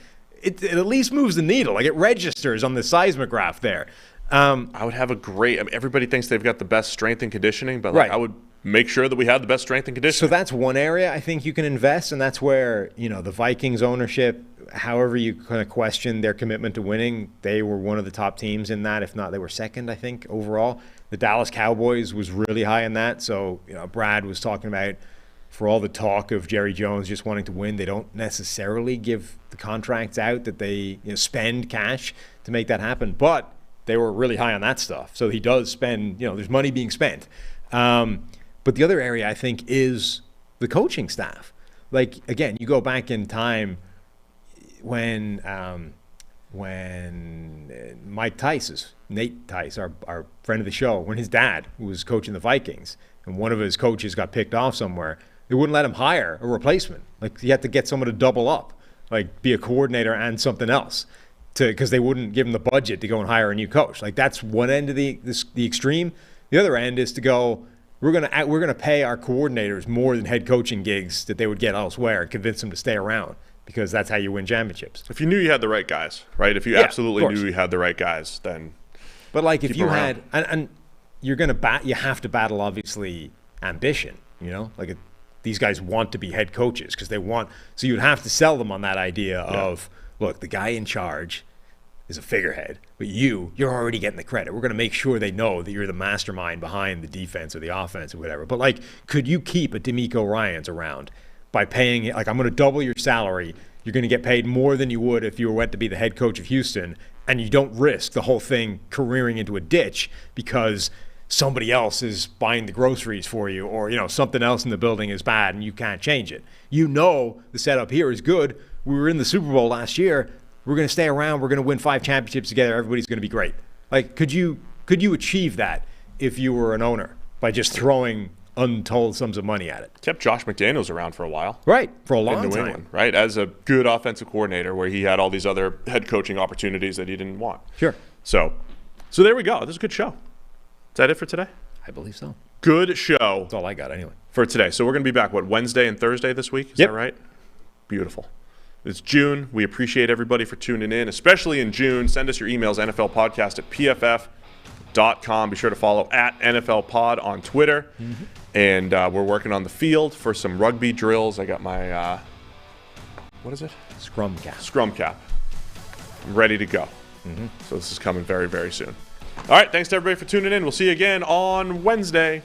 it at least moves the needle. Like it registers on the seismograph there. I would have everybody thinks they've got the best strength and conditioning, but I would make sure that we have the best strength and conditioning. So that's one area I think you can invest, and that's where, the Vikings ownership, however you kind of question their commitment to winning, they were one of the top teams in that. If not, they were second, I think, overall. The Dallas Cowboys was really high in that. So, Brad was talking about, for all the talk of Jerry Jones just wanting to win, they don't necessarily give the contracts out that they spend cash to make that happen. But they were really high on that stuff. So he does spend, there's money being spent. But the other area, I think, is the coaching staff. Like, again, you go back in time when Nate Tice, our friend of the show, when his dad was coaching the Vikings and one of his coaches got picked off somewhere, they wouldn't let him hire a replacement. Like, you had to get someone to double up, like be a coordinator and something else, because they wouldn't give him the budget to go and hire a new coach. Like, that's one end of the extreme. The other end is to go, we're gonna pay our coordinators more than head coaching gigs that they would get elsewhere and convince them to stay around because that's how you win championships. If you knew you had the right guys, right? If you absolutely knew you had the right guys, then. But like if you had, and you're gonna you have to battle obviously ambition. You know, like these guys want to be head coaches because they want. So you'd have to sell them on that idea of, look, the guy in charge is a figurehead, but you're already getting the credit. We're going to make sure they know that you're the mastermind behind the defense or the offense or whatever. But like, could you keep a D'Amico Ryans around by paying, like, I'm going to double your salary. You're going to get paid more than you would if you went to be the head coach of Houston, and you don't risk the whole thing careering into a ditch because somebody else is buying the groceries for you, or, you know, something else in the building is bad and you can't change it. You know, the setup here is good. We were in the Super Bowl last year. We're going to stay around. We're going to win 5 championships together. Everybody's going to be great. Like, could you achieve that if you were an owner by just throwing untold sums of money at it? Kept Josh McDaniels around for a while. Right, for a long in New time. England, right? As a good offensive coordinator where he had all these other head coaching opportunities that he didn't want. Sure. So there we go. This is a good show. Is that it for today? I believe so. Good show. That's all I got anyway. For today. So we're going to be back, Wednesday and Thursday this week? Is that right? Beautiful. It's June. We appreciate everybody for tuning in, especially in June. Send us your emails, nflpodcast@pff.com. Be sure to follow @NFLPod on Twitter. Mm-hmm. And we're working on the field for some rugby drills. I got my, what is it? Scrum cap. Scrum cap. I'm ready to go. Mm-hmm. So this is coming very, very soon. All right. Thanks to everybody for tuning in. We'll see you again on Wednesday.